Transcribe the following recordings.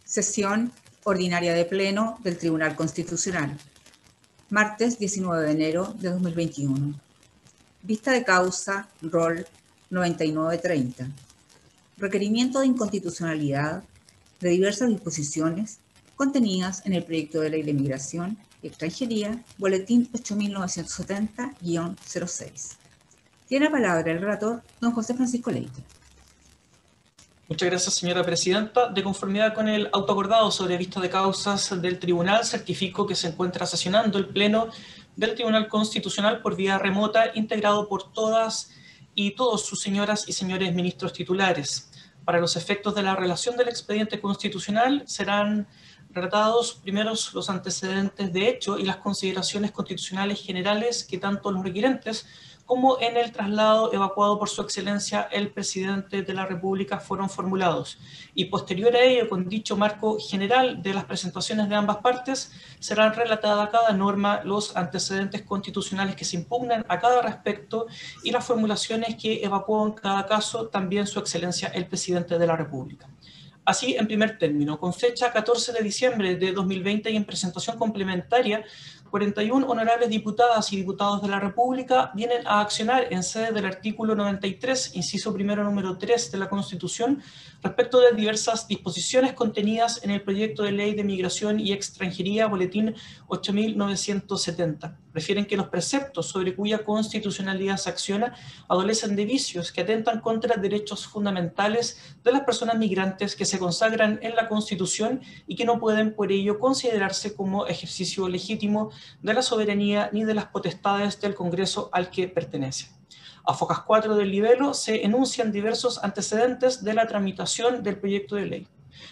Sesión ordinaria de Pleno del Tribunal Constitucional. Martes 19 de enero de 2021. Vista de causa, rol 9930. Requerimiento de inconstitucionalidad de diversas disposiciones contenidas en el proyecto de ley de migración y extranjería, boletín 8970-06. Tiene la palabra el relator, don José Francisco Leite. Muchas gracias, señora presidenta. De conformidad con el autoacordado sobre vista de causas del tribunal, certifico que se encuentra sesionando el Pleno del Tribunal Constitucional por vía remota, integrado por todas y todos sus señoras y señores ministros titulares. Para los efectos de la relación del expediente constitucional, serán relatados primero los antecedentes de hecho y las consideraciones constitucionales generales que tanto los requirentes como en el traslado evacuado por su excelencia el presidente de la República fueron formulados. Y posterior a ello, con dicho marco general de las presentaciones de ambas partes, serán relatadas cada norma, los antecedentes constitucionales que se impugnan a cada respecto y las formulaciones que evacuó en cada caso también su excelencia el presidente de la República. Así, en primer término, con fecha 14 de diciembre de 2020 y en presentación complementaria, 41 honorables diputadas y diputados de la República vienen a accionar en sede del artículo 93, inciso primero número 3 de la Constitución, respecto de diversas disposiciones contenidas en el proyecto de ley de migración y extranjería, boletín 8970. Refieren que los preceptos sobre cuya constitucionalidad se acciona adolecen de vicios que atentan contra derechos fundamentales de las personas migrantes que se consagran en la Constitución y que no pueden por ello considerarse como ejercicio legítimo de la soberanía ni de las potestades del Congreso al que pertenece. A focas 4 del libelo se enuncian diversos antecedentes de la tramitación del proyecto de ley.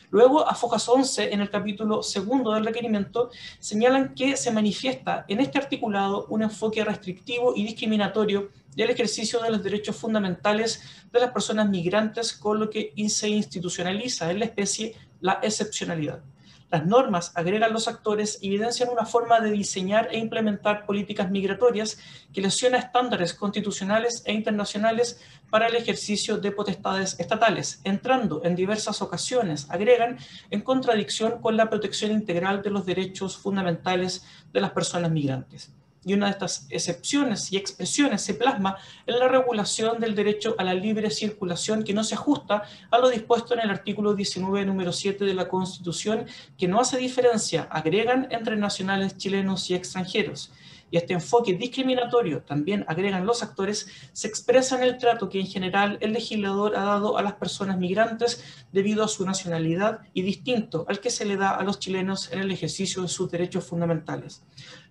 Luego, a focas 11, en el capítulo segundo del requerimiento, señalan que se manifiesta en este articulado un enfoque restrictivo y discriminatorio del ejercicio de los derechos fundamentales de las personas migrantes, con lo que se institucionaliza en la especie la excepcionalidad. Las normas, agregan los actores, evidencian una forma de diseñar e implementar políticas migratorias que lesiona estándares constitucionales e internacionales para el ejercicio de potestades estatales, entrando en diversas ocasiones, agregan, en contradicción con la protección integral de los derechos fundamentales de las personas migrantes. Y una de estas excepciones y expresiones se plasma en la regulación del derecho a la libre circulación, que no se ajusta a lo dispuesto en el artículo 19, número 7 de la Constitución, que no hace diferencia, agregan, entre nacionales chilenos y extranjeros. Y este enfoque discriminatorio, también agregan los actores, se expresa en el trato que en general el legislador ha dado a las personas migrantes debido a su nacionalidad y distinto al que se le da a los chilenos en el ejercicio de sus derechos fundamentales.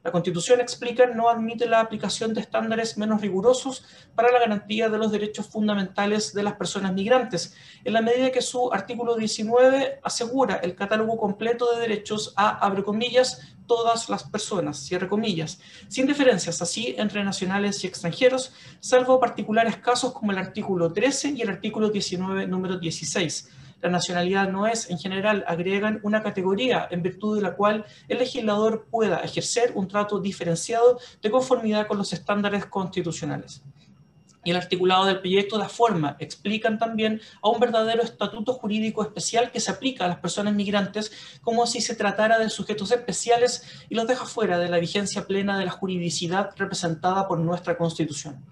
La Constitución, explica, no admite la aplicación de estándares menos rigurosos para la garantía de los derechos fundamentales de las personas migrantes, en la medida que su artículo 19 asegura el catálogo completo de derechos a, abre comillas, todas las personas, cierre comillas, sin diferencias así entre nacionales y extranjeros, salvo particulares casos como el artículo 13 y el artículo 19, número 16. La nacionalidad no es, en general, agregan, una categoría en virtud de la cual el legislador pueda ejercer un trato diferenciado de conformidad con los estándares constitucionales. Y el articulado del proyecto da forma, explican también, a un verdadero estatuto jurídico especial que se aplica a las personas migrantes como si se tratara de sujetos especiales y los deja fuera de la vigencia plena de la juridicidad representada por nuestra Constitución.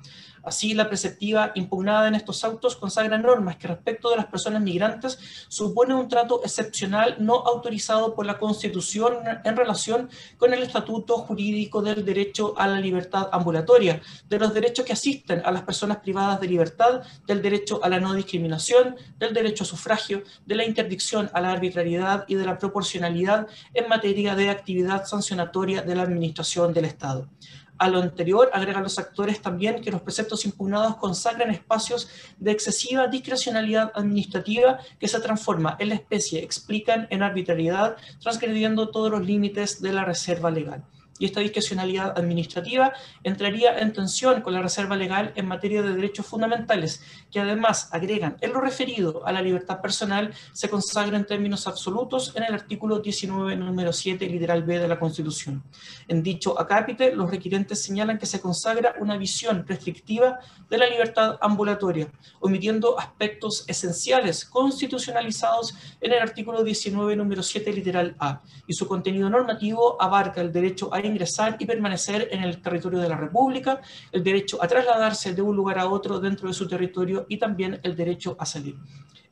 Así, la preceptiva impugnada en estos autos consagra normas que respecto de las personas migrantes supone un trato excepcional no autorizado por la Constitución en relación con el estatuto jurídico del derecho a la libertad ambulatoria, de los derechos que asisten a las personas privadas de libertad, del derecho a la no discriminación, del derecho a sufragio, de la interdicción a la arbitrariedad y de la proporcionalidad en materia de actividad sancionatoria de la administración del Estado. A lo anterior, agregan los actores también que los preceptos impugnados consagran espacios de excesiva discrecionalidad administrativa que se transforma en la especie, explican, en arbitrariedad, transgrediendo todos los límites de la reserva legal. y esta discrecionalidad administrativa entraría en tensión con la reserva legal en materia de derechos fundamentales, que además agregan en lo referido a la libertad personal, se consagra en términos absolutos en el artículo 19, número 7, literal B de la Constitución. En dicho acápite, los requirentes señalan que se consagra una visión restrictiva de la libertad ambulatoria, omitiendo aspectos esenciales constitucionalizados en el artículo 19, número 7, literal A, y su contenido normativo abarca el derecho a ingresar y permanecer en el territorio de la República, el derecho a trasladarse de un lugar a otro dentro de su territorio y también el derecho a salir.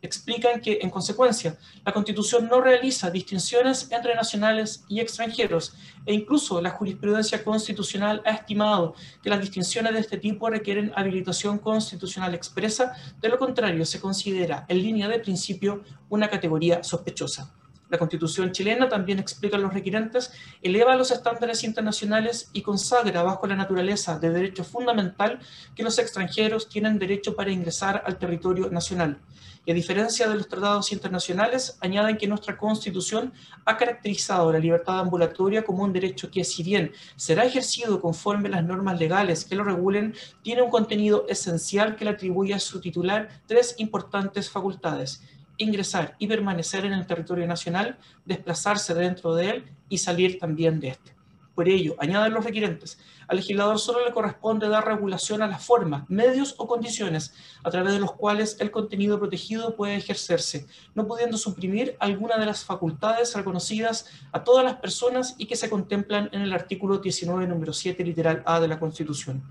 Explican que, en consecuencia, la Constitución no realiza distinciones entre nacionales y extranjeros, e incluso la jurisprudencia constitucional ha estimado que las distinciones de este tipo requieren habilitación constitucional expresa, de lo contrario se considera, en línea de principio, una categoría sospechosa. La Constitución chilena, también explican los requirentes, eleva los estándares internacionales y consagra bajo la naturaleza de derecho fundamental que los extranjeros tienen derecho para ingresar al territorio nacional. Y a diferencia de los tratados internacionales, añaden que nuestra Constitución ha caracterizado la libertad ambulatoria como un derecho que, si bien será ejercido conforme a las normas legales que lo regulen, tiene un contenido esencial que le atribuye a su titular tres importantes facultades: ingresar y permanecer en el territorio nacional, desplazarse dentro de él y salir también de este. Por ello, añaden los requirentes, al legislador solo le corresponde dar regulación a las formas, medios o condiciones a través de los cuales el contenido protegido puede ejercerse, no pudiendo suprimir alguna de las facultades reconocidas a todas las personas y que se contemplan en el artículo 19, número 7, literal A de la Constitución.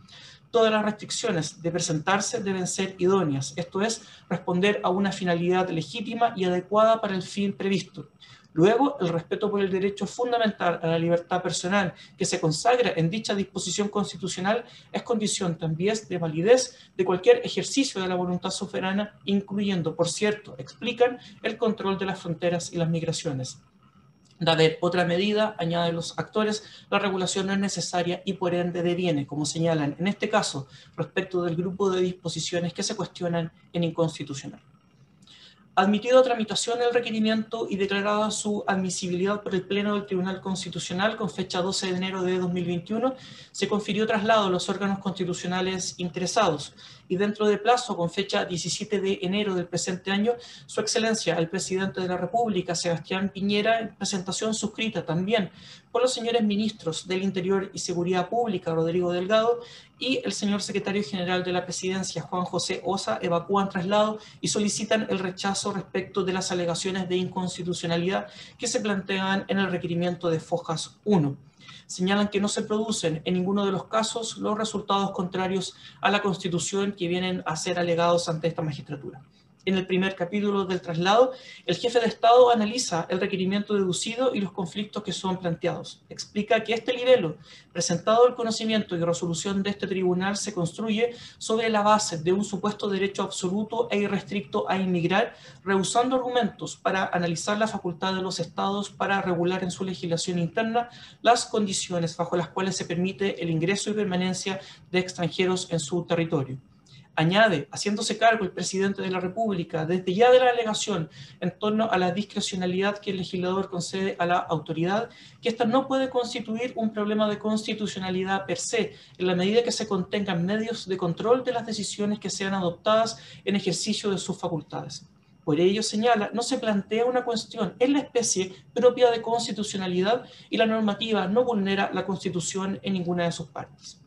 Todas las restricciones de presentarse deben ser idóneas, esto es, responder a una finalidad legítima y adecuada para el fin previsto. Luego, el respeto por el derecho fundamental a la libertad personal que se consagra en dicha disposición constitucional es condición también de validez de cualquier ejercicio de la voluntad soberana, incluyendo, por cierto, explican, el control de las fronteras y las migraciones. Dada otra medida, añaden los actores, la regulación no es necesaria y por ende deviene, como señalan en este caso, respecto del grupo de disposiciones que se cuestionan en inconstitucional. Admitido a tramitación el requerimiento y declarada su admisibilidad por el Pleno del Tribunal Constitucional con fecha 12 de enero de 2021, se confirió traslado a los órganos constitucionales interesados y dentro de plazo, con fecha 17 de enero del presente año, Su Excelencia, el Presidente de la República, Sebastián Piñera, en presentación suscrita también por los señores ministros del Interior y Seguridad Pública, Rodrigo Delgado, y el señor Secretario General de la Presidencia, Juan José Osa, evacúan traslado y solicitan el rechazo respecto de las alegaciones de inconstitucionalidad que se plantean en el requerimiento de Fojas 1. Señalan que no se producen en ninguno de los casos los resultados contrarios a la Constitución que vienen a ser alegados ante esta magistratura. En el primer capítulo del traslado, el jefe de Estado analiza el requerimiento deducido y los conflictos que son planteados. Explica que este libelo, presentado el conocimiento y resolución de este tribunal, se construye sobre la base de un supuesto derecho absoluto e irrestricto a inmigrar, rehusando argumentos para analizar la facultad de los Estados para regular en su legislación interna las condiciones bajo las cuales se permite el ingreso y permanencia de extranjeros en su territorio. Añade, haciéndose cargo el Presidente de la República desde ya de la alegación en torno a la discrecionalidad que el legislador concede a la autoridad, que ésta no puede constituir un problema de constitucionalidad per se, en la medida que se contengan medios de control de las decisiones que sean adoptadas en ejercicio de sus facultades. Por ello, señala, no se plantea una cuestión en la especie propia de constitucionalidad y la normativa no vulnera la Constitución en ninguna de sus partes.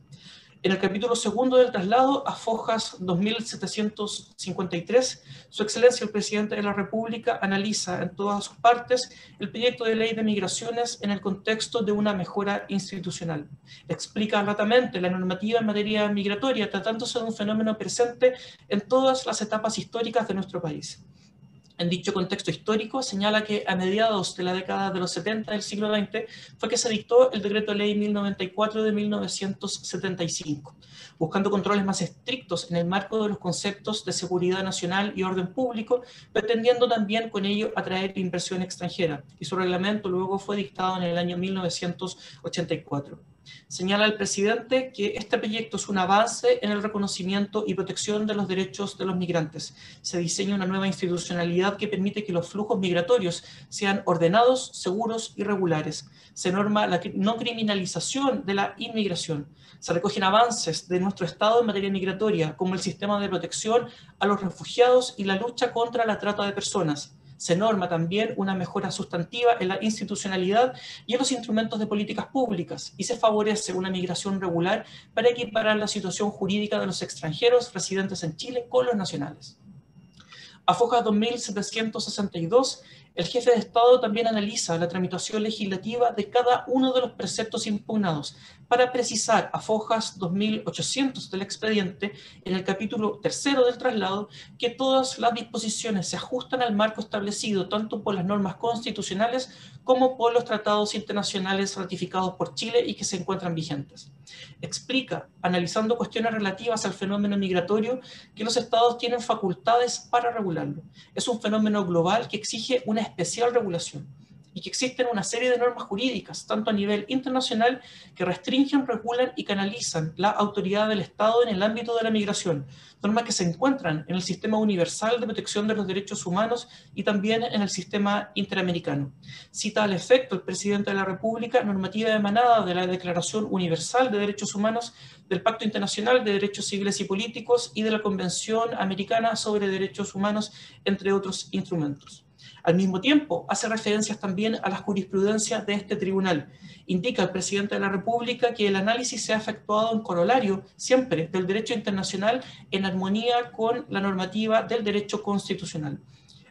En el capítulo segundo del traslado, a Fojas 2753, Su Excelencia el Presidente de la República analiza en todas sus partes el proyecto de ley de migraciones en el contexto de una mejora institucional. Explica ratamente la normativa en materia migratoria, tratándose de un fenómeno presente en todas las etapas históricas de nuestro país. En dicho contexto histórico, señala que a mediados de la década de los 70 del siglo XX fue que se dictó el Decreto Ley 1094 de 1975, buscando controles más estrictos en el marco de los conceptos de seguridad nacional y orden público, pretendiendo también con ello atraer inversión extranjera, y su reglamento luego fue dictado en el año 1984. Señala el presidente que este proyecto es un avance en el reconocimiento y protección de los derechos de los migrantes. Se diseña una nueva institucionalidad que permite que los flujos migratorios sean ordenados, seguros y regulares. Se norma la no criminalización de la inmigración. Se recogen avances de nuestro Estado en materia migratoria, como el sistema de protección a los refugiados y la lucha contra la trata de personas. Se norma también una mejora sustantiva en la institucionalidad y en los instrumentos de políticas públicas y se favorece una migración regular para equiparar la situación jurídica de los extranjeros residentes en Chile con los nacionales. A Fojas 2762, el jefe de Estado también analiza la tramitación legislativa de cada uno de los preceptos impugnados para precisar a Fojas 2800 del expediente, en el capítulo 3 del traslado, que todas las disposiciones se ajustan al marco establecido tanto por las normas constitucionales como por los tratados internacionales ratificados por Chile y que se encuentran vigentes. Explica, analizando cuestiones relativas al fenómeno migratorio, que los estados tienen facultades para regularlo. Es un fenómeno global que exige una especial regulación y que existen una serie de normas jurídicas, tanto a nivel internacional, que restringen, regulan y canalizan la autoridad del Estado en el ámbito de la migración, normas que se encuentran en el Sistema Universal de Protección de los Derechos Humanos y también en el Sistema Interamericano. Cita al efecto el presidente de la República normativa emanada de la Declaración Universal de Derechos Humanos, del Pacto Internacional de Derechos Civiles y Políticos y de la Convención Americana sobre Derechos Humanos, entre otros instrumentos. Al mismo tiempo, hace referencias también a la jurisprudencia de este tribunal. Indica el presidente de la República que el análisis se ha efectuado en corolario siempre del derecho internacional en armonía con la normativa del derecho constitucional.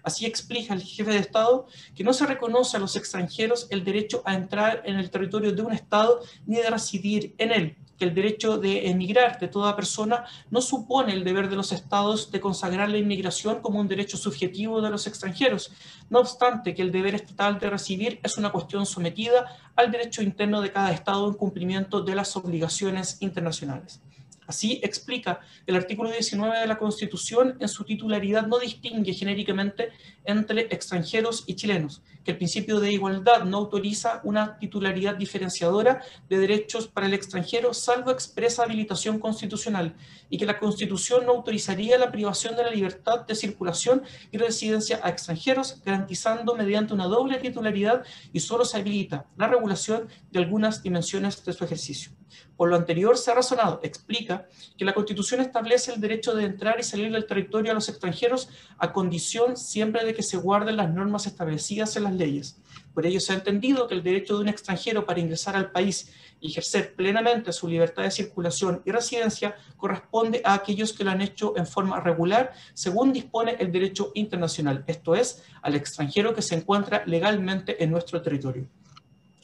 Así explica el jefe de Estado que no se reconoce a los extranjeros el derecho a entrar en el territorio de un Estado ni de residir en él, que el derecho de emigrar de toda persona no supone el deber de los Estados de consagrar la inmigración como un derecho subjetivo de los extranjeros, no obstante que el deber estatal de recibir es una cuestión sometida al derecho interno de cada Estado en cumplimiento de las obligaciones internacionales. Así explica el artículo 19 de la Constitución, en su titularidad no distingue genéricamente entre extranjeros y chilenos, que el principio de igualdad no autoriza una titularidad diferenciadora de derechos para el extranjero salvo expresa habilitación constitucional y que la Constitución no autorizaría la privación de la libertad de circulación y residencia a extranjeros, garantizando mediante una doble titularidad y solo se habilita la regulación de algunas dimensiones de su ejercicio. Por lo anterior se ha razonado, explica, que la Constitución establece el derecho de entrar y salir del territorio a los extranjeros a condición siempre de que se guarden las normas establecidas en las leyes. Por ello se ha entendido que el derecho de un extranjero para ingresar al país y ejercer plenamente su libertad de circulación y residencia corresponde a aquellos que lo han hecho en forma regular, según dispone el derecho internacional, esto es, al extranjero que se encuentra legalmente en nuestro territorio.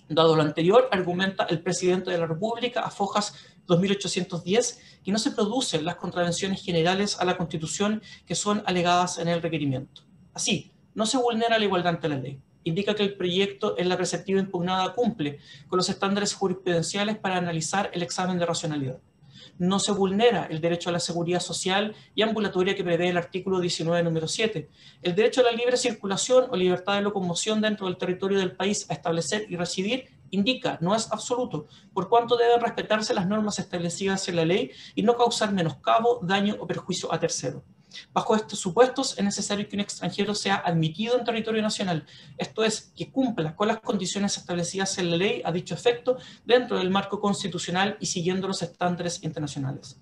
Dado lo anterior, argumenta el presidente de la República a Fojas 2810 que no se producen las contravenciones generales a la Constitución que son alegadas en el requerimiento. Así, no se vulnera la igualdad ante la ley. Indica que el proyecto en la preceptiva impugnada cumple con los estándares jurisprudenciales para analizar el examen de racionalidad. No se vulnera el derecho a la seguridad social y ambulatoria que prevé el artículo 19, número 7. El derecho a la libre circulación o libertad de locomoción dentro del territorio del país a establecer y residir indica, no es absoluto, por cuanto deben respetarse las normas establecidas en la ley y no causar menoscabo, daño o perjuicio a tercero. Bajo estos supuestos es necesario que un extranjero sea admitido en territorio nacional, esto es, que cumpla con las condiciones establecidas en la ley a dicho efecto dentro del marco constitucional y siguiendo los estándares internacionales.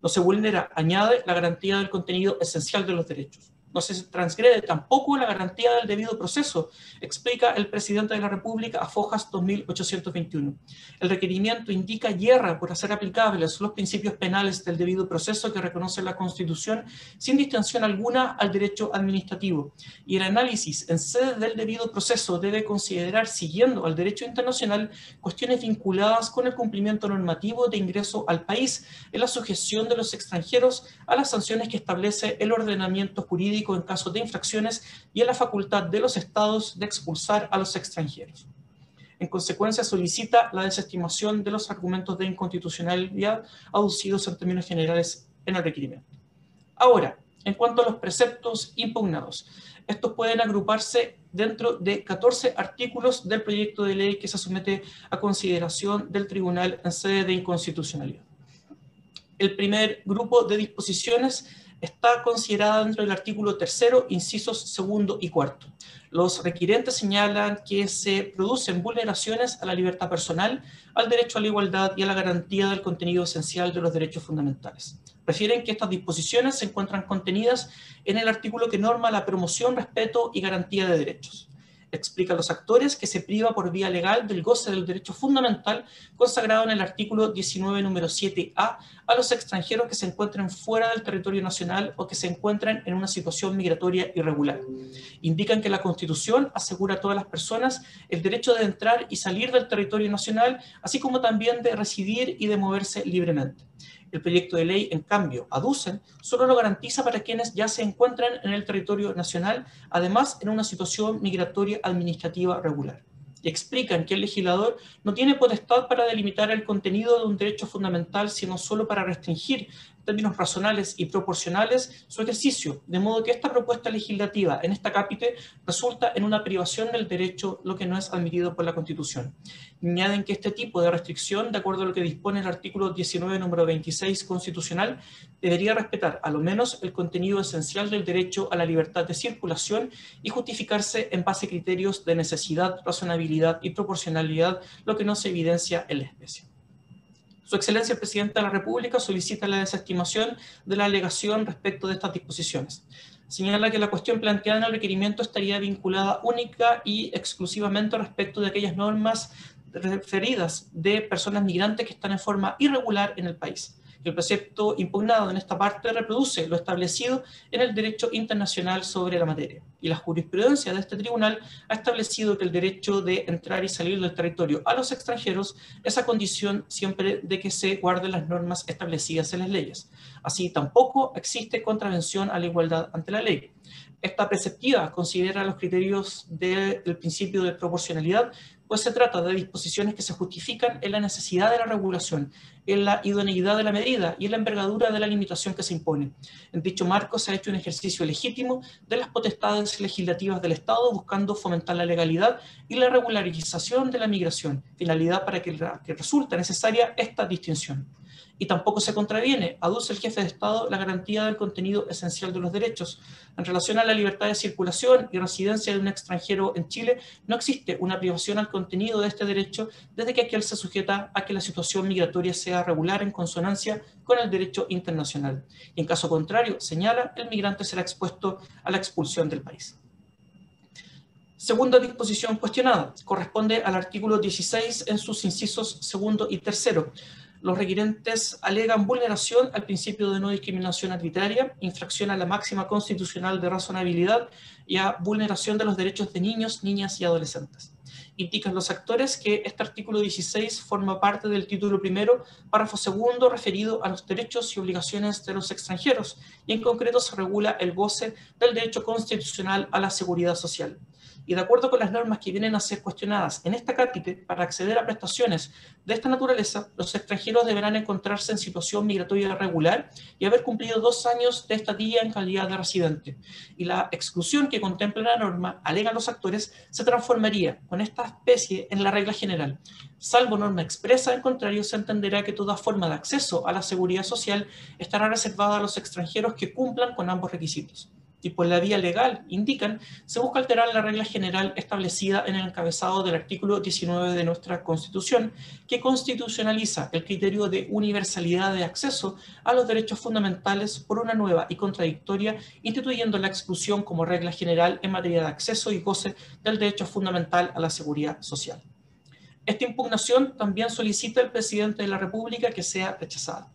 No se vulnera, añade, la garantía del contenido esencial de los derechos. No se transgrede tampoco la garantía del debido proceso, explica el presidente de la República a Fojas 2821. El requerimiento indica hierra por hacer aplicables los principios penales del debido proceso que reconoce la Constitución sin distinción alguna al derecho administrativo. Y el análisis en sede del debido proceso debe considerar, siguiendo al derecho internacional, cuestiones vinculadas con el cumplimiento normativo de ingreso al país en la sujeción de los extranjeros a las sanciones que establece el ordenamiento jurídico en caso de infracciones y en la facultad de los estados de expulsar a los extranjeros. En consecuencia, solicita la desestimación de los argumentos de inconstitucionalidad aducidos en términos generales en el requerimiento. Ahora, En cuanto a los preceptos impugnados, estos pueden agruparse dentro de 14 artículos del proyecto de ley que se somete a consideración del tribunal en sede de inconstitucionalidad. El primer grupo de disposiciones está considerada dentro del artículo 3º, incisos 2 y 4. Los requirentes señalan que se producen vulneraciones a la libertad personal, al derecho a la igualdad y a la garantía del contenido esencial de los derechos fundamentales. Refieren que estas disposiciones se encuentran contenidas en el artículo que norma la promoción, respeto y garantía de derechos. Explica a los actores que se priva por vía legal del goce del derecho fundamental consagrado en el artículo 19, número 7A, a los extranjeros que se encuentren fuera del territorio nacional o que se encuentren en una situación migratoria irregular. Indican que la Constitución asegura a todas las personas el derecho de entrar y salir del territorio nacional, así como también de residir y de moverse libremente. El proyecto de ley, en cambio, aducen, solo lo garantiza para quienes ya se encuentran en el territorio nacional, además en una situación migratoria administrativa regular. Y explican que el legislador no tiene potestad para delimitar el contenido de un derecho fundamental, sino solo para restringir, en términos razonables y proporcionales, su ejercicio, de modo que esta propuesta legislativa en esta cápite resulta en una privación del derecho, lo que no es admitido por la Constitución. Añaden que este tipo de restricción, de acuerdo a lo que dispone el artículo 19, número 26 constitucional, debería respetar a lo menos el contenido esencial del derecho a la libertad de circulación y justificarse en base a criterios de necesidad, razonabilidad y proporcionalidad, lo que no se evidencia en la especie. Su Excelencia el Presidente de la República solicita la desestimación de la alegación respecto de estas disposiciones. Señala que la cuestión planteada en el requerimiento estaría vinculada única y exclusivamente respecto de aquellas normas referidas de personas migrantes que están en forma irregular en el país. El precepto impugnado en esta parte reproduce lo establecido en el derecho internacional sobre la materia. Y la jurisprudencia de este tribunal ha establecido que el derecho de entrar y salir del territorio a los extranjeros es a condición siempre de que se guarden las normas establecidas en las leyes. Así tampoco existe contravención a la igualdad ante la ley. Esta preceptiva considera los criterios del principio de proporcionalidad, pues se trata de disposiciones que se justifican en la necesidad de la regulación, en la idoneidad de la medida y en la envergadura de la limitación que se impone. En dicho marco se ha hecho un ejercicio legítimo de las potestades legislativas del Estado buscando fomentar la legalidad y la regularización de la migración, finalidad para que resulta necesaria esta distinción. Y tampoco se contraviene, aduce el jefe de Estado, la garantía del contenido esencial de los derechos. En relación a la libertad de circulación y residencia de un extranjero en Chile, no existe una privación al contenido de este derecho desde que aquel se sujeta a que la situación migratoria sea regular en consonancia con el derecho internacional. Y en caso contrario, señala, el migrante será expuesto a la expulsión del país. Segunda disposición cuestionada, corresponde al artículo 16 en sus incisos 2 y 3. Los requirentes alegan vulneración al principio de no discriminación arbitraria, infracción a la máxima constitucional de razonabilidad y a vulneración de los derechos de niños, niñas y adolescentes. Indican los actores que este artículo 16 forma parte del título primero, párrafo segundo, referido a los derechos y obligaciones de los extranjeros, y en concreto se regula el goce del derecho constitucional a la seguridad social. Y de acuerdo con las normas que vienen a ser cuestionadas en esta cápite, para acceder a prestaciones de esta naturaleza, los extranjeros deberán encontrarse en situación migratoria regular y haber cumplido 2 años de estadía en calidad de residente. Y la exclusión que contempla la norma, alegan los actores, se transformaría con esta especie en la regla general. Salvo norma expresa, en contrario, se entenderá que toda forma de acceso a la seguridad social estará reservada a los extranjeros que cumplan con ambos requisitos. Y por la vía legal, indican, se busca alterar la regla general establecida en el encabezado del artículo 19 de nuestra Constitución, que constitucionaliza el criterio de universalidad de acceso a los derechos fundamentales por una nueva y contradictoria, instituyendo la exclusión como regla general en materia de acceso y goce del derecho fundamental a la seguridad social. Esta impugnación también solicita al presidente de la República que sea rechazada.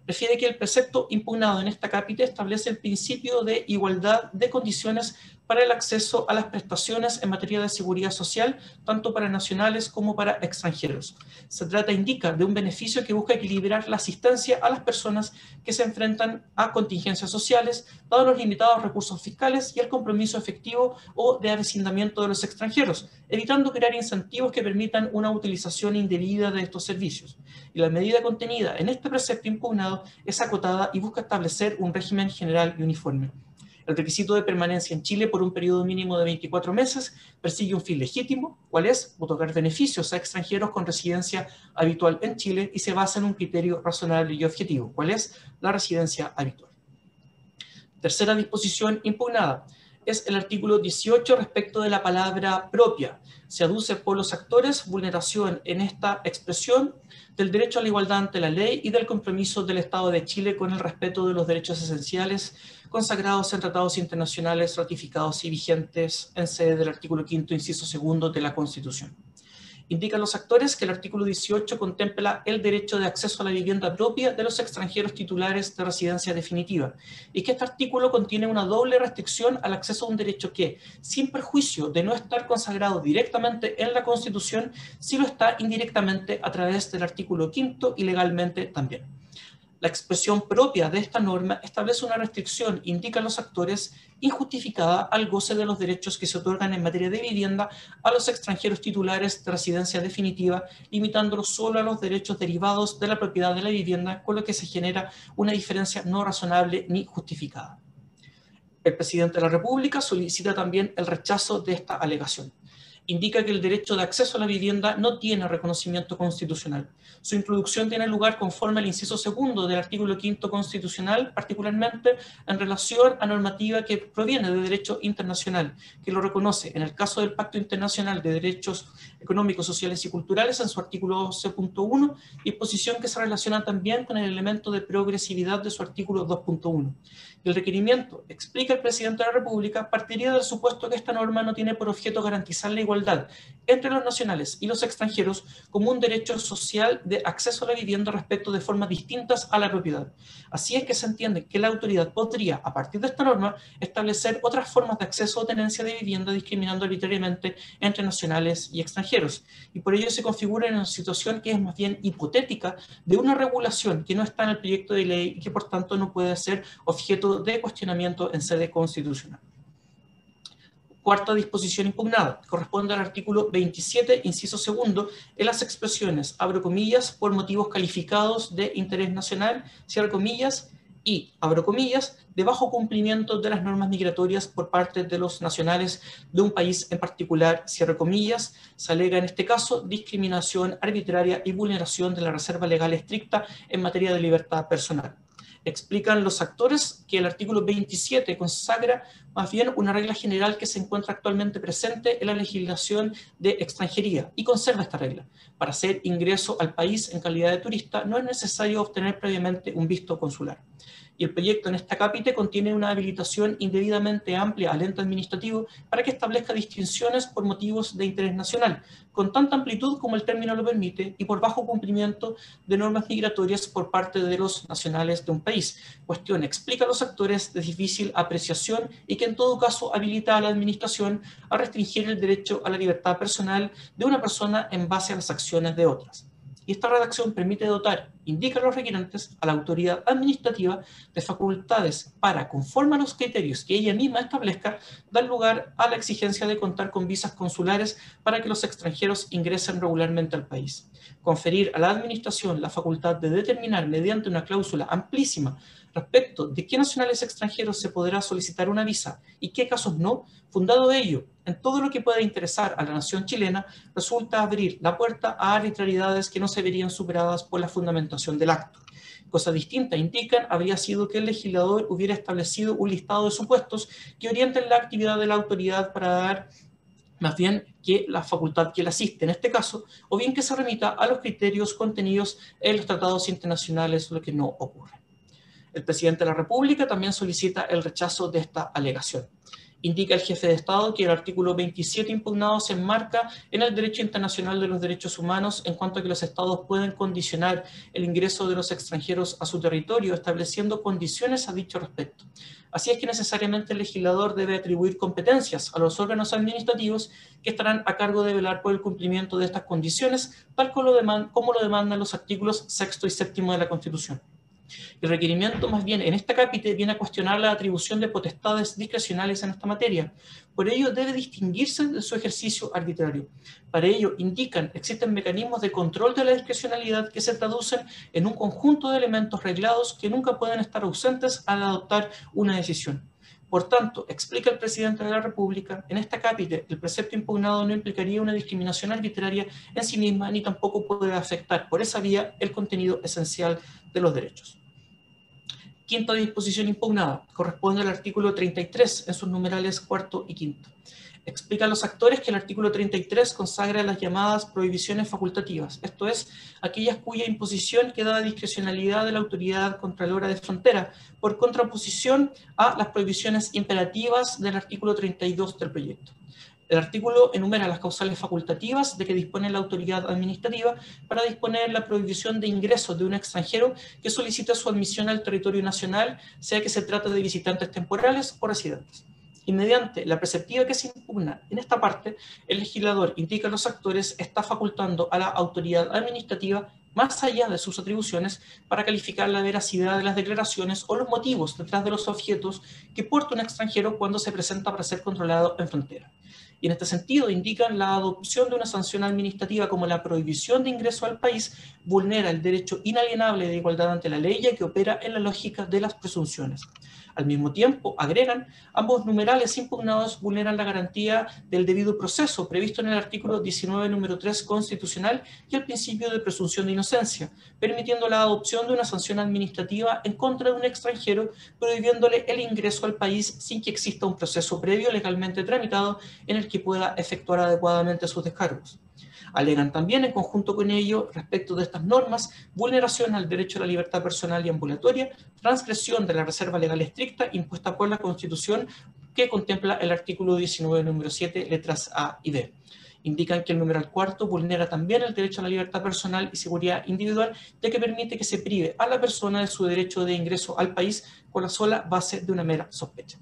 Refiere que el precepto impugnado en esta cápite establece el principio de igualdad de condiciones para el acceso a las prestaciones en materia de seguridad social, tanto para nacionales como para extranjeros. Se trata, indica, de un beneficio que busca equilibrar la asistencia a las personas que se enfrentan a contingencias sociales, dados los limitados recursos fiscales y el compromiso efectivo o de avecindamiento de los extranjeros, evitando crear incentivos que permitan una utilización indebida de estos servicios. Y la medida contenida en este precepto impugnado es acotada y busca establecer un régimen general y uniforme. El requisito de permanencia en Chile por un periodo mínimo de 24 meses persigue un fin legítimo, cual es otorgar beneficios a extranjeros con residencia habitual en Chile y se basa en un criterio razonable y objetivo, cual es la residencia habitual. Tercera disposición impugnada es el artículo 18 respecto de la palabra propia. Se aduce por los actores vulneración en esta expresión del derecho a la igualdad ante la ley y del compromiso del Estado de Chile con el respeto de los derechos esenciales consagrados en tratados internacionales ratificados y vigentes en sede del artículo 5º, inciso 2 de la Constitución. Indican los actores que el artículo 18 contempla el derecho de acceso a la vivienda propia de los extranjeros titulares de residencia definitiva y que este artículo contiene una doble restricción al acceso a un derecho que, sin perjuicio de no estar consagrado directamente en la Constitución, sí lo está indirectamente a través del artículo 5º y legalmente también. La expresión propia de esta norma establece una restricción, indican los actores, injustificada al goce de los derechos que se otorgan en materia de vivienda a los extranjeros titulares de residencia definitiva, limitándolos solo a los derechos derivados de la propiedad de la vivienda, con lo que se genera una diferencia no razonable ni justificada. El presidente de la República solicita también el rechazo de esta alegación. Indica que el derecho de acceso a la vivienda no tiene reconocimiento constitucional. Su introducción tiene lugar conforme al inciso 2 del artículo 5º constitucional, particularmente en relación a normativa que proviene de derecho internacional, que lo reconoce en el caso del Pacto Internacional de Derechos Económicos, Sociales y Culturales en su artículo 11.1, disposición que se relaciona también con el elemento de progresividad de su artículo 2.1. El requerimiento, explica el presidente de la República, partiría del supuesto que esta norma no tiene por objeto garantizar la igualdad entre los nacionales y los extranjeros como un derecho social de acceso a la vivienda respecto de formas distintas a la propiedad. Así es que se entiende que la autoridad podría, a partir de esta norma, establecer otras formas de acceso o tenencia de vivienda discriminando arbitrariamente entre nacionales y extranjeros. Y por ello se configura en una situación que es más bien hipotética de una regulación que no está en el proyecto de ley y que por tanto no puede ser objeto de cuestionamiento en sede constitucional. Cuarta disposición impugnada, corresponde al artículo 27, inciso 2, en las expresiones, abro comillas, por motivos calificados de interés nacional, cierro comillas, y, abro comillas, de bajo cumplimiento de las normas migratorias por parte de los nacionales de un país en particular, cierro comillas, se alega en este caso discriminación arbitraria y vulneración de la reserva legal estricta en materia de libertad personal. Explican los actores que el artículo 27 consagra más bien una regla general que se encuentra actualmente presente en la legislación de extranjería y conserva esta regla. Para hacer ingreso al país en calidad de turista no es necesario obtener previamente un visto consular. Y el proyecto en este capítulo contiene una habilitación indebidamente amplia al ente administrativo para que establezca distinciones por motivos de interés nacional, con tanta amplitud como el término lo permite y por bajo cumplimiento de normas migratorias por parte de los nacionales de un país. Cuestión explica a los actores de difícil apreciación y que en todo caso habilita a la administración a restringir el derecho a la libertad personal de una persona en base a las acciones de otras. Y esta redacción permite dotar, indica a los requerentes, a la autoridad administrativa de facultades para, conforme a los criterios que ella misma establezca, dar lugar a la exigencia de contar con visas consulares para que los extranjeros ingresen regularmente al país. Conferir a la administración la facultad de determinar mediante una cláusula amplísima respecto de qué nacionales extranjeros se podrá solicitar una visa y qué casos no, fundado ello en todo lo que pueda interesar a la nación chilena, resulta abrir la puerta a arbitrariedades que no se verían superadas por la fundamentación del acto. Cosa distinta, indican, habría sido que el legislador hubiera establecido un listado de supuestos que orienten la actividad de la autoridad para dar más bien que la facultad que la asiste en este caso, o bien que se remita a los criterios contenidos en los tratados internacionales, lo que no ocurre. El presidente de la República también solicita el rechazo de esta alegación. Indica el jefe de Estado que el artículo 27 impugnado se enmarca en el derecho internacional de los derechos humanos en cuanto a que los estados pueden condicionar el ingreso de los extranjeros a su territorio, estableciendo condiciones a dicho respecto. Así es que necesariamente el legislador debe atribuir competencias a los órganos administrativos que estarán a cargo de velar por el cumplimiento de estas condiciones, tal como lo demandan los artículos 6 y 7 de la Constitución. El requerimiento, más bien, en esta cápite viene a cuestionar la atribución de potestades discrecionales en esta materia. Por ello, debe distinguirse de su ejercicio arbitrario. Para ello, existen mecanismos de control de la discrecionalidad que se traducen en un conjunto de elementos reglados que nunca pueden estar ausentes al adoptar una decisión. Por tanto, explica el presidente de la República, en esta cápite el precepto impugnado no implicaría una discriminación arbitraria en sí misma, ni tampoco puede afectar por esa vía el contenido esencial de los derechos. Quinta disposición impugnada, corresponde al artículo 33 en sus numerales cuarto y quinto. Explica a los actores que el artículo 33 consagra las llamadas prohibiciones facultativas, esto es, aquellas cuya imposición queda a discrecionalidad de la autoridad contralora de frontera, por contraposición a las prohibiciones imperativas del artículo 32 del proyecto. El artículo enumera las causales facultativas de que dispone la autoridad administrativa para disponer la prohibición de ingreso de un extranjero que solicite su admisión al territorio nacional, sea que se trate de visitantes temporales o residentes. Y mediante la preceptiva que se impugna en esta parte, el legislador indica a los actores está facultando a la autoridad administrativa más allá de sus atribuciones para calificar la veracidad de las declaraciones o los motivos detrás de los objetos que porta un extranjero cuando se presenta para ser controlado en frontera. Y en este sentido indican la adopción de una sanción administrativa como la prohibición de ingreso al país vulnera el derecho inalienable de igualdad ante la ley ya que opera en la lógica de las presunciones. Al mismo tiempo, agregan, ambos numerales impugnados vulneran la garantía del debido proceso previsto en el artículo 19, número 3 constitucional y el principio de presunción de inocencia, permitiendo la adopción de una sanción administrativa en contra de un extranjero, prohibiéndole el ingreso al país sin que exista un proceso previo legalmente tramitado en el que pueda efectuar adecuadamente sus descargos. Alegan también, en conjunto con ello, respecto de estas normas, vulneración al derecho a la libertad personal y ambulatoria, transgresión de la reserva legal estricta impuesta por la Constitución que contempla el artículo 19, número 7, letras A y B. Indican que el numeral cuarto vulnera también el derecho a la libertad personal y seguridad individual, ya que permite que se prive a la persona de su derecho de ingreso al país con la sola base de una mera sospecha.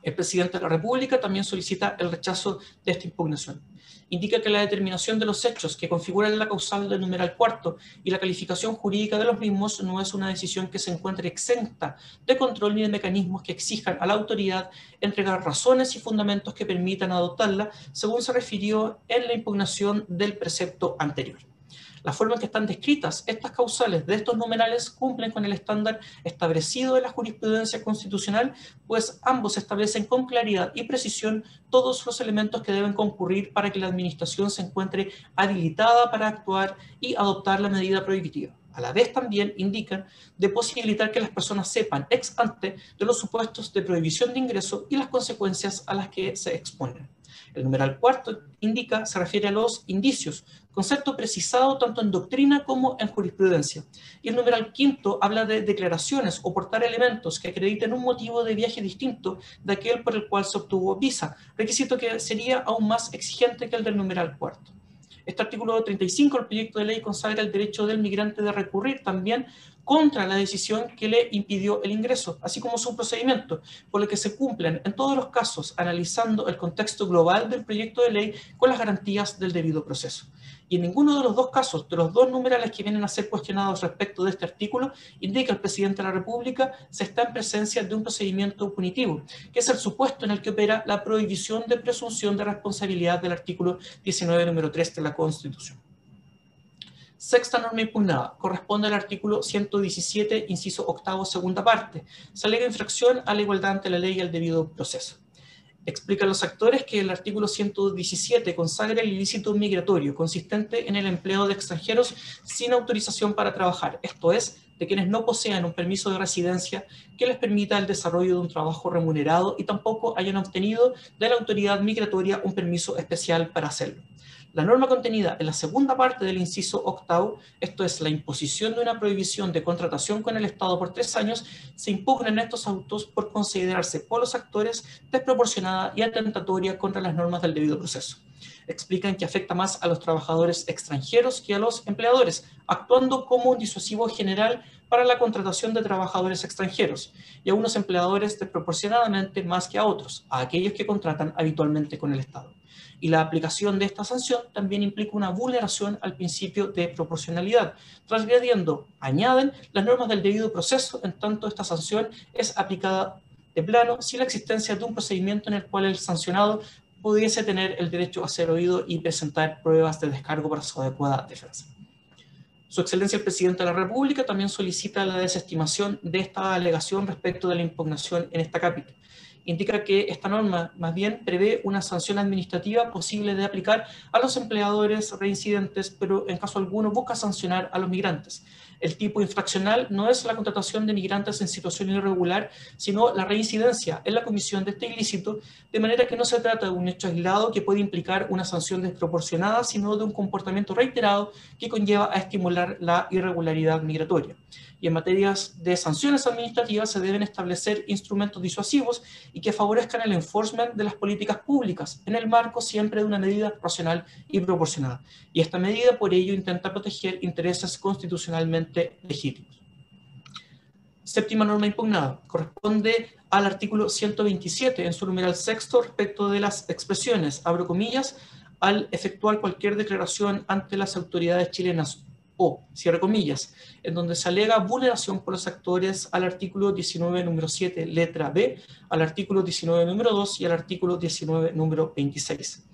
El presidente de la República también solicita el rechazo de esta impugnación. Indica que la determinación de los hechos que configuran la causal del numeral cuarto y la calificación jurídica de los mismos no es una decisión que se encuentre exenta de control ni de mecanismos que exijan a la autoridad entregar razones y fundamentos que permitan adoptarla, según se refirió en la impugnación del precepto anterior. La forma en que están descritas estas causales de estos numerales cumplen con el estándar establecido de la jurisprudencia constitucional, pues ambos establecen con claridad y precisión todos los elementos que deben concurrir para que la administración se encuentre habilitada para actuar y adoptar la medida prohibitiva. A la vez también indican de posibilitar que las personas sepan ex ante de los supuestos de prohibición de ingreso y las consecuencias a las que se exponen. El numeral cuarto se refiere a los indicios, concepto precisado tanto en doctrina como en jurisprudencia. Y el numeral quinto habla de declaraciones o portar elementos que acrediten un motivo de viaje distinto de aquel por el cual se obtuvo visa, requisito que sería aún más exigente que el del numeral cuarto. Este artículo 35 del proyecto de ley consagra el derecho del migrante de recurrir también contra la decisión que le impidió el ingreso, así como su procedimiento, por lo que se cumplen en todos los casos analizando el contexto global del proyecto de ley con las garantías del debido proceso. Y en ninguno de los dos casos, de los dos numerales que vienen a ser cuestionados respecto de este artículo, indica el presidente de la República se está en presencia de un procedimiento punitivo, que es el supuesto en el que opera la prohibición de presunción de responsabilidad del artículo 19, número 3 de la Constitución. Sexta norma impugnada, corresponde al artículo 117, inciso octavo, segunda parte. Se alega infracción a la igualdad ante la ley y al debido proceso. Explican los actores que el artículo 117 consagra el ilícito migratorio, consistente en el empleo de extranjeros sin autorización para trabajar, esto es, de quienes no posean un permiso de residencia que les permita el desarrollo de un trabajo remunerado y tampoco hayan obtenido de la autoridad migratoria un permiso especial para hacerlo. La norma contenida en la segunda parte del inciso octavo, esto es la imposición de una prohibición de contratación con el Estado por 3 años, se impugna en estos autos por considerarse por los actores desproporcionada y atentatoria contra las normas del debido proceso. Explican que afecta más a los trabajadores extranjeros que a los empleadores, actuando como un disuasivo general para la contratación de trabajadores extranjeros, y a unos empleadores desproporcionadamente más que a otros, a aquellos que contratan habitualmente con el Estado. Y la aplicación de esta sanción también implica una vulneración al principio de proporcionalidad, transgrediendo, añaden, las normas del debido proceso, en tanto esta sanción es aplicada de plano sin la existencia de un procedimiento en el cual el sancionado pudiese tener el derecho a ser oído y presentar pruebas de descargo para su adecuada defensa. Su Excelencia el Presidente de la República también solicita la desestimación de esta alegación respecto de la impugnación en esta cápita. Indica que esta norma más bien prevé una sanción administrativa posible de aplicar a los empleadores reincidentes, pero en caso alguno busca sancionar a los migrantes. El tipo infraccional no es la contratación de migrantes en situación irregular, sino la reincidencia en la comisión de este ilícito, de manera que no se trata de un hecho aislado que puede implicar una sanción desproporcionada, sino de un comportamiento reiterado que conlleva a estimular la irregularidad migratoria. Y en materias de sanciones administrativas se deben establecer instrumentos disuasivos y que favorezcan el enforcement de las políticas públicas, en el marco siempre de una medida racional y proporcionada. Y esta medida, por ello, intenta proteger intereses constitucionalmente legítimos. Séptima norma impugnada. Corresponde al artículo 127, en su numeral sexto, respecto de las expresiones, abro comillas, al efectuar cualquier declaración ante las autoridades chilenas, o, cierre comillas, en donde se alega vulneración por los actores al artículo 19, número 7, letra B, al artículo 19, número 2 y al artículo 19, número 26.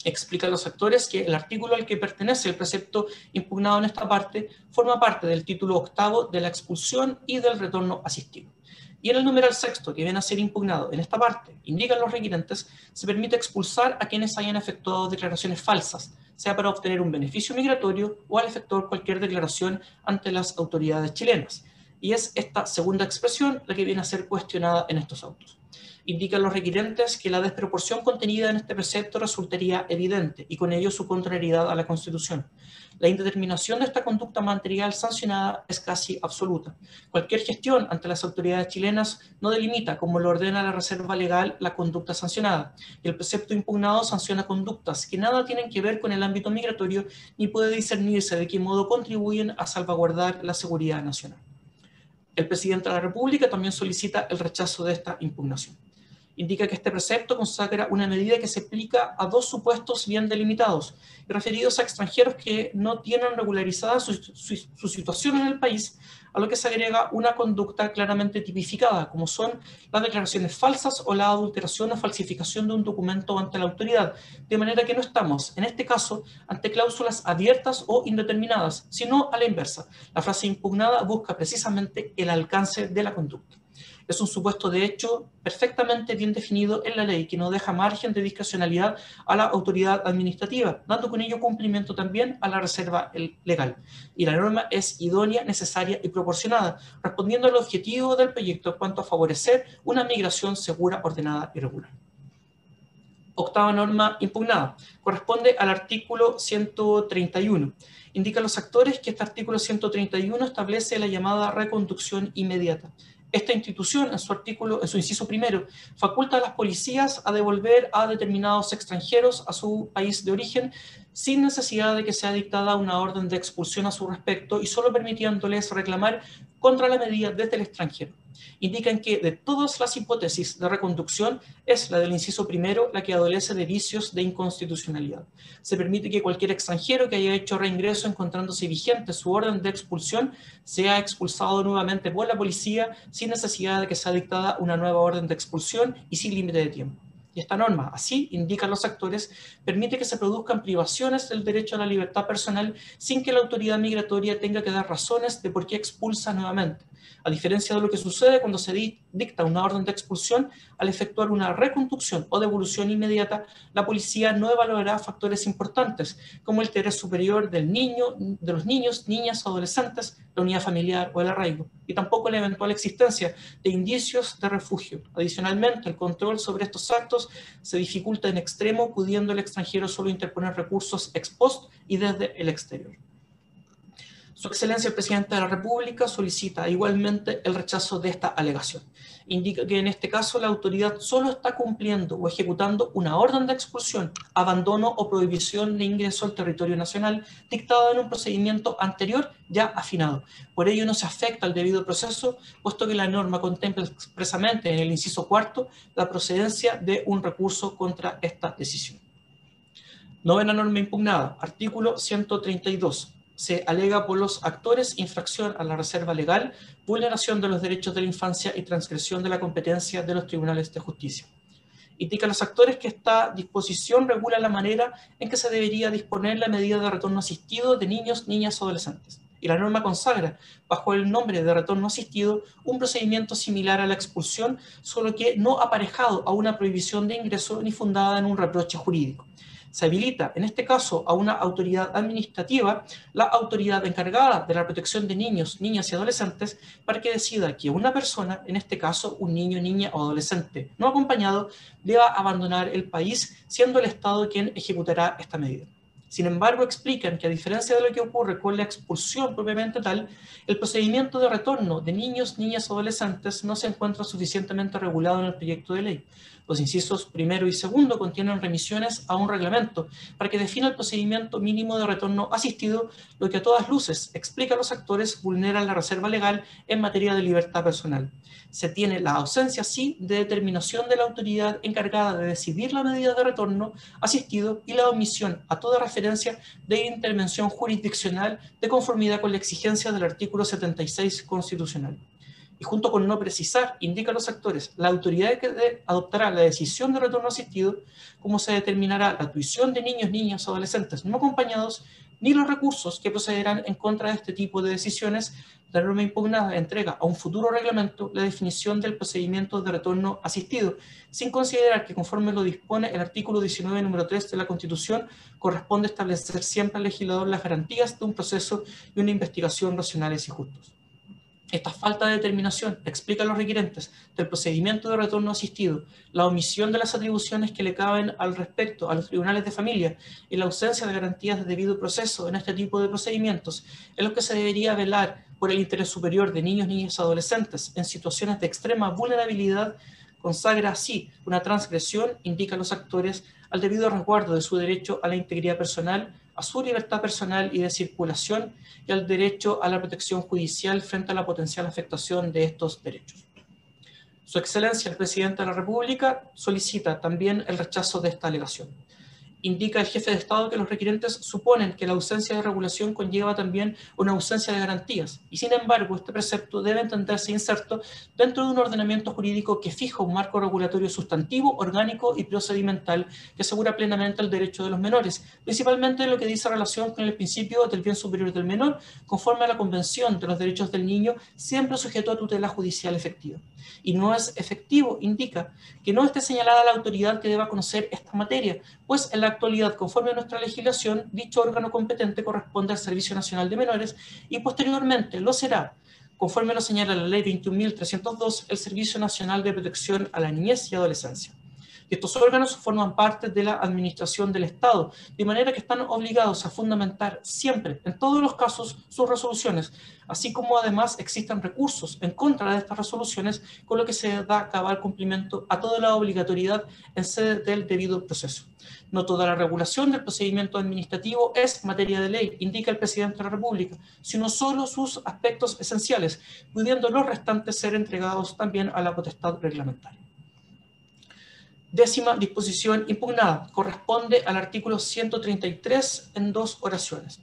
Explica a los actores que el artículo al que pertenece el precepto impugnado en esta parte forma parte del título octavo de la expulsión y del retorno asistido. Y en el numeral sexto, que viene a ser impugnado en esta parte, indican los requirentes, se permite expulsar a quienes hayan efectuado declaraciones falsas, sea para obtener un beneficio migratorio o al efectuar cualquier declaración ante las autoridades chilenas. Y es esta segunda expresión la que viene a ser cuestionada en estos autos. Indican los requirentes que la desproporción contenida en este precepto resultaría evidente y con ello su contrariedad a la Constitución. La indeterminación de esta conducta material sancionada es casi absoluta. Cualquier gestión ante las autoridades chilenas no delimita, como lo ordena la reserva legal, la conducta sancionada. Y el precepto impugnado sanciona conductas que nada tienen que ver con el ámbito migratorio ni puede discernirse de qué modo contribuyen a salvaguardar la seguridad nacional. El Presidente de la República también solicita el rechazo de esta impugnación. Indica que este precepto consagra una medida que se aplica a dos supuestos bien delimitados, referidos a extranjeros que no tienen regularizada su situación en el país, a lo que se agrega una conducta claramente tipificada, como son las declaraciones falsas o la adulteración o falsificación de un documento ante la autoridad, de manera que no estamos, en este caso, ante cláusulas abiertas o indeterminadas, sino a la inversa. La frase impugnada busca precisamente el alcance de la conducta. Es un supuesto de hecho perfectamente bien definido en la ley que no deja margen de discrecionalidad a la autoridad administrativa, dando con ello cumplimiento también a la reserva legal. Y la norma es idónea, necesaria y proporcionada, respondiendo al objetivo del proyecto en cuanto a favorecer una migración segura, ordenada y regular. Octava norma impugnada. Corresponde al artículo 131. Indica a los actores que este artículo 131 establece la llamada reconducción inmediata. Esta institución, en su inciso primero, faculta a las policías a devolver a determinados extranjeros a su país de origen sin necesidad de que sea dictada una orden de expulsión a su respecto y solo permitiéndoles reclamar contra la medida desde el extranjero. Indican que de todas las hipótesis de reconducción es la del inciso primero la que adolece de vicios de inconstitucionalidad. Se permite que cualquier extranjero que haya hecho reingreso encontrándose vigente su orden de expulsión sea expulsado nuevamente por la policía sin necesidad de que sea dictada una nueva orden de expulsión y sin límite de tiempo. Y esta norma, así indican los actores, permite que se produzcan privaciones del derecho a la libertad personal sin que la autoridad migratoria tenga que dar razones de por qué expulsa nuevamente. A diferencia de lo que sucede cuando se dicta una orden de expulsión, al efectuar una reconducción o devolución inmediata, la policía no evaluará factores importantes, como el interés superior del niño, de los niños, niñas o adolescentes, la unidad familiar o el arraigo, y tampoco la eventual existencia de indicios de refugio. Adicionalmente, el control sobre estos actos se dificulta en extremo, pudiendo el extranjero solo interponer recursos ex post y desde el exterior. Su Excelencia el Presidente de la República solicita igualmente el rechazo de esta alegación. Indica que en este caso la autoridad solo está cumpliendo o ejecutando una orden de expulsión, abandono o prohibición de ingreso al territorio nacional dictada en un procedimiento anterior ya afinado. Por ello no se afecta al debido proceso, puesto que la norma contempla expresamente en el inciso cuarto la procedencia de un recurso contra esta decisión. Novena norma impugnada, artículo 132. Se alega por los actores infracción a la reserva legal, vulneración de los derechos de la infancia y transgresión de la competencia de los tribunales de justicia. Indica a los actores que esta disposición regula la manera en que se debería disponer la medida de retorno asistido de niños, niñas o adolescentes. Y la norma consagra, bajo el nombre de retorno asistido, un procedimiento similar a la expulsión, solo que no aparejado a una prohibición de ingreso ni fundada en un reproche jurídico. Se habilita, en este caso, a una autoridad administrativa, la autoridad encargada de la protección de niños, niñas y adolescentes, para que decida que una persona, en este caso un niño, niña o adolescente no acompañado, deba abandonar el país, siendo el Estado quien ejecutará esta medida. Sin embargo, explican que a diferencia de lo que ocurre con la expulsión propiamente tal, el procedimiento de retorno de niños, niñas o adolescentes no se encuentra suficientemente regulado en el proyecto de ley. Los incisos primero y segundo contienen remisiones a un reglamento para que defina el procedimiento mínimo de retorno asistido, lo que a todas luces, explica a los actores, vulnera la reserva legal en materia de libertad personal. Se tiene la ausencia, sí, de determinación de la autoridad encargada de decidir la medida de retorno asistido y la omisión a toda referencia de intervención jurisdiccional de conformidad con la exigencia del artículo 76 constitucional. Y junto con no precisar, indica a los actores la autoridad que adoptará la decisión de retorno asistido, cómo se determinará la tuición de niños, niñas o adolescentes no acompañados, ni los recursos que procederán en contra de este tipo de decisiones. La norma impugnada entrega a un futuro reglamento la definición del procedimiento de retorno asistido, sin considerar que, conforme lo dispone el artículo 19, número 3 de la Constitución, corresponde establecer siempre al legislador las garantías de un proceso y una investigación racionales y justos. Esta falta de determinación explica a los requirentes del procedimiento de retorno asistido, la omisión de las atribuciones que le caben al respecto a los tribunales de familia y la ausencia de garantías de debido proceso en este tipo de procedimientos, en los que se debería velar por el interés superior de niños, niñas y adolescentes en situaciones de extrema vulnerabilidad, consagra así una transgresión, indica a los actores, al debido resguardo de su derecho a la integridad personal, a su libertad personal y de circulación y al derecho a la protección judicial frente a la potencial afectación de estos derechos. Su Excelencia, el Presidente de la República, solicita también el rechazo de esta alegación. Indica el jefe de Estado que los requirentes suponen que la ausencia de regulación conlleva también una ausencia de garantías, y sin embargo este precepto debe entenderse inserto dentro de un ordenamiento jurídico que fija un marco regulatorio sustantivo, orgánico y procedimental que asegura plenamente el derecho de los menores, principalmente en lo que dice relación con el principio del bien superior del menor, conforme a la Convención de los Derechos del Niño, siempre sujeto a tutela judicial efectiva. Y no es efectivo, indica, que no esté señalada la autoridad que deba conocer esta materia, pues en la actualidad, conforme a nuestra legislación, dicho órgano competente corresponde al Servicio Nacional de Menores y posteriormente lo será, conforme lo señala la Ley 21.302, el Servicio Nacional de Protección a la Niñez y Adolescencia. Y estos órganos forman parte de la administración del Estado, de manera que están obligados a fundamentar siempre, en todos los casos, sus resoluciones, así como además existen recursos en contra de estas resoluciones, con lo que se da cabal cumplimiento a toda la obligatoriedad en sede del debido proceso. No toda la regulación del procedimiento administrativo es materia de ley, indica el Presidente de la República, sino solo sus aspectos esenciales, pudiendo los restantes ser entregados también a la potestad reglamentaria. Décima disposición impugnada, corresponde al artículo 133 en 2 oraciones.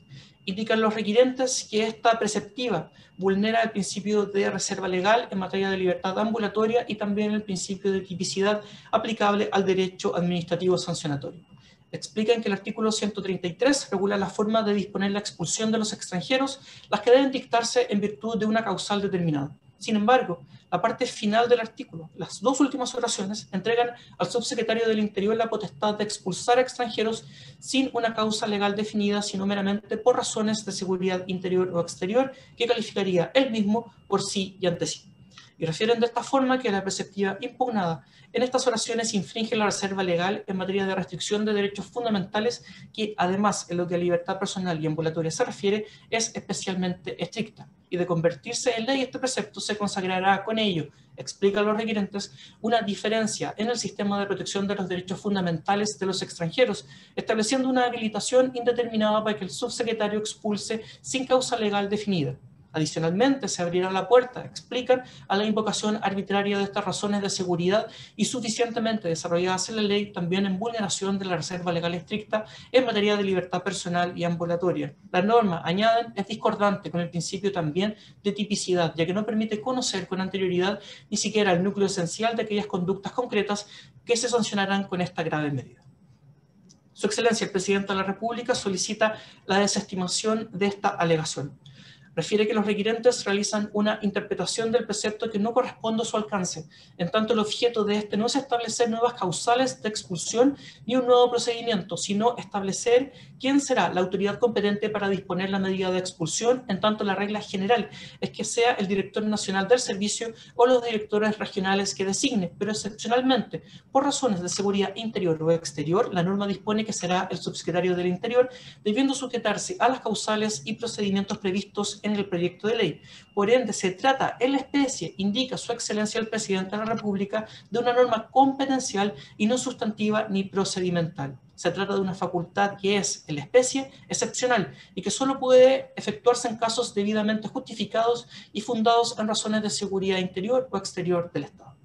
Indican los requirentes que esta preceptiva vulnera el principio de reserva legal en materia de libertad ambulatoria y también el principio de tipicidad aplicable al derecho administrativo sancionatorio. Explican que el artículo 133 regula la forma de disponer la expulsión de los extranjeros, las que deben dictarse en virtud de una causal determinada. Sin embargo, la parte final del artículo, las dos últimas oraciones, entregan al subsecretario del Interior la potestad de expulsar a extranjeros sin una causa legal definida, sino meramente por razones de seguridad interior o exterior, que calificaría él mismo por sí y ante sí. Y refieren de esta forma que la preceptiva impugnada en estas oraciones infringe la reserva legal en materia de restricción de derechos fundamentales, que además en lo que a libertad personal y ambulatoria se refiere es especialmente estricta, y de convertirse en ley este precepto se consagrará con ello, explican los requirentes, una diferencia en el sistema de protección de los derechos fundamentales de los extranjeros, estableciendo una habilitación indeterminada para que el subsecretario expulse sin causa legal definida. Adicionalmente, se abrirá la puerta, explican, a la invocación arbitraria de estas razones de seguridad y suficientemente desarrolladas en la ley, también en vulneración de la reserva legal estricta en materia de libertad personal y ambulatoria. La norma, añaden, es discordante con el principio también de tipicidad, ya que no permite conocer con anterioridad ni siquiera el núcleo esencial de aquellas conductas concretas que se sancionarán con esta grave medida. Su Excelencia, el Presidente de la República, solicita la desestimación de esta alegación. Refiere que los requirentes realizan una interpretación del precepto que no corresponde a su alcance, en tanto el objeto de este no es establecer nuevas causales de expulsión ni un nuevo procedimiento, sino establecer quién será la autoridad competente para disponer la medida de expulsión, en tanto la regla general es que sea el director nacional del servicio o los directores regionales que designe, pero excepcionalmente, por razones de seguridad interior o exterior, la norma dispone que será el subsecretario del Interior, debiendo sujetarse a las causales y procedimientos previstos en el proyecto de ley. Por ende, se trata en la especie, indica su Excelencia el Presidente de la República, de una norma competencial y no sustantiva ni procedimental. Se trata de una facultad que es, en la especie, excepcional y que solo puede efectuarse en casos debidamente justificados y fundados en razones de seguridad interior o exterior del Estado.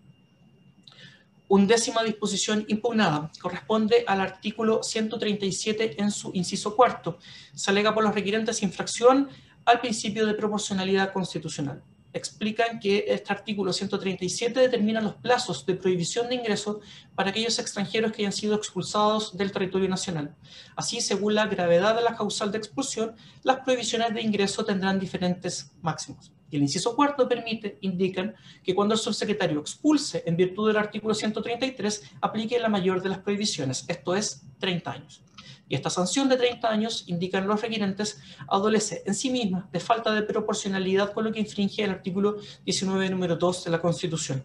Undécima disposición impugnada corresponde al artículo 137 en su inciso cuarto. Se alega por los requirentes infracción al principio de proporcionalidad constitucional. Explican que este artículo 137 determina los plazos de prohibición de ingreso para aquellos extranjeros que hayan sido expulsados del territorio nacional. Así, según la gravedad de la causal de expulsión, las prohibiciones de ingreso tendrán diferentes máximos. Y el inciso cuarto permite, indican, que cuando el subsecretario expulse en virtud del artículo 133, aplique la mayor de las prohibiciones, esto es, 30 años. Y esta sanción de 30 años, indican los requirentes, adolece en sí misma de falta de proporcionalidad con lo que infringe el artículo 19, número 2 de la Constitución.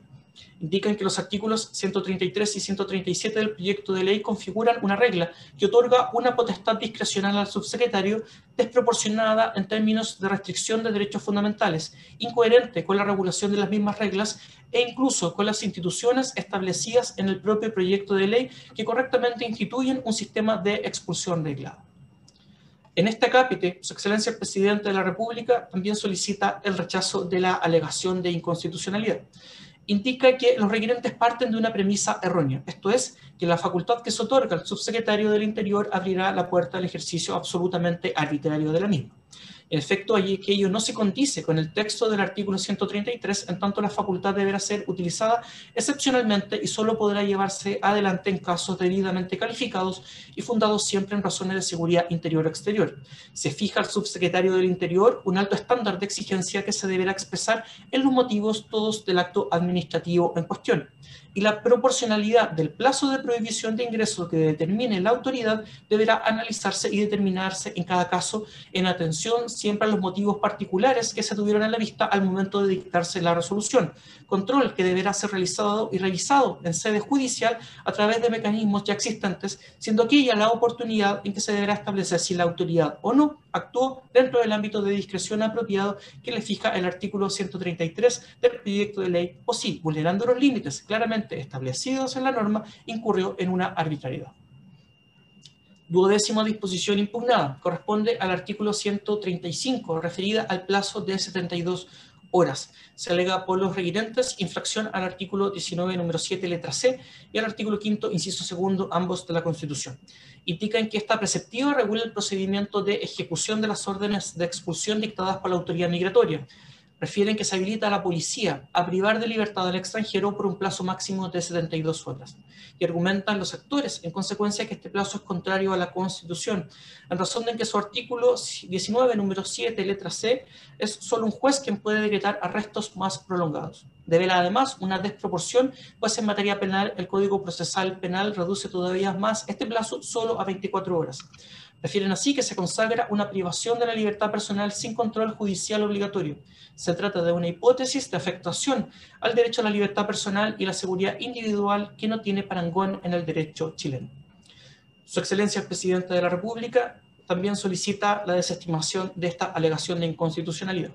Indican que los artículos 133 y 137 del proyecto de ley configuran una regla que otorga una potestad discrecional al subsecretario desproporcionada en términos de restricción de derechos fundamentales, incoherente con la regulación de las mismas reglas e incluso con las instituciones establecidas en el propio proyecto de ley que correctamente instituyen un sistema de expulsión reglado. En este acápite, Su Excelencia el Presidente de la República también solicita el rechazo de la alegación de inconstitucionalidad. Indica que los requirentes parten de una premisa errónea, esto es, que la facultad que se otorga al subsecretario del Interior abrirá la puerta al ejercicio absolutamente arbitrario de la misma. En efecto, allí que ello no se condice con el texto del artículo 133, en tanto la facultad deberá ser utilizada excepcionalmente y solo podrá llevarse adelante en casos debidamente calificados y fundados siempre en razones de seguridad interior o exterior. Se fija al subsecretario del Interior un alto estándar de exigencia que se deberá expresar en los motivos todos del acto administrativo en cuestión. Y la proporcionalidad del plazo de prohibición de ingreso que determine la autoridad deberá analizarse y determinarse en cada caso en atención siempre a los motivos particulares que se tuvieron en la vista al momento de dictarse la resolución. Control que deberá ser realizado y revisado en sede judicial a través de mecanismos ya existentes, siendo aquella la oportunidad en que se deberá establecer si la autoridad o no actuó dentro del ámbito de discreción apropiado que le fija el artículo 133 del proyecto de ley o si, vulnerando los límites claramente establecidos en la norma, incurrió en una arbitrariedad. Duodécima disposición impugnada corresponde al artículo 135, referida al plazo de 72 horas. Se alega por los requirentes infracción al artículo 19, número 7, letra C, y al artículo 5, inciso 2, ambos de la Constitución. Indican que esta preceptiva regula el procedimiento de ejecución de las órdenes de expulsión dictadas por la autoridad migratoria. refieren que se habilita a la policía a privar de libertad al extranjero por un plazo máximo de 72 horas. Y argumentan los actores, en consecuencia, que este plazo es contrario a la Constitución, en razón de que su artículo 19, número 7, letra C, es solo un juez quien puede decretar arrestos más prolongados. Devela además una desproporción, pues en materia penal el Código Procesal Penal reduce todavía más este plazo solo a 24 horas. Refieren así que se consagra una privación de la libertad personal sin control judicial obligatorio. Se trata de una hipótesis de afectación al derecho a la libertad personal y la seguridad individual que no tiene parangón en el derecho chileno. Su Excelencia el Presidente de la República también solicita la desestimación de esta alegación de inconstitucionalidad.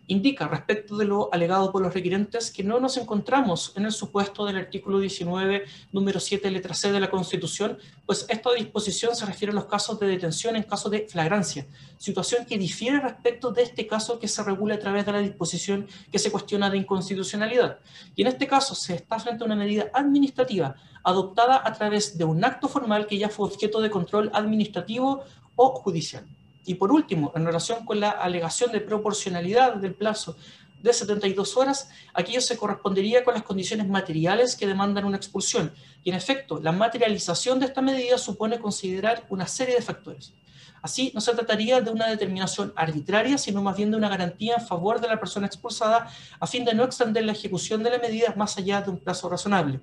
Indica respecto de lo alegado por los requirentes que no nos encontramos en el supuesto del artículo 19, número 7, letra C de la Constitución, pues esta disposición se refiere a los casos de detención en caso de flagrancia, situación que difiere respecto de este caso que se regula a través de la disposición que se cuestiona de inconstitucionalidad. Y en este caso se está frente a una medida administrativa adoptada a través de un acto formal que ya fue objeto de control administrativo o judicial. Y por último, en relación con la alegación de proporcionalidad del plazo de 72 horas, aquello se correspondería con las condiciones materiales que demandan una expulsión. Y en efecto, la materialización de esta medida supone considerar una serie de factores. Así, no se trataría de una determinación arbitraria, sino más bien de una garantía en favor de la persona expulsada a fin de no extender la ejecución de la medida más allá de un plazo razonable.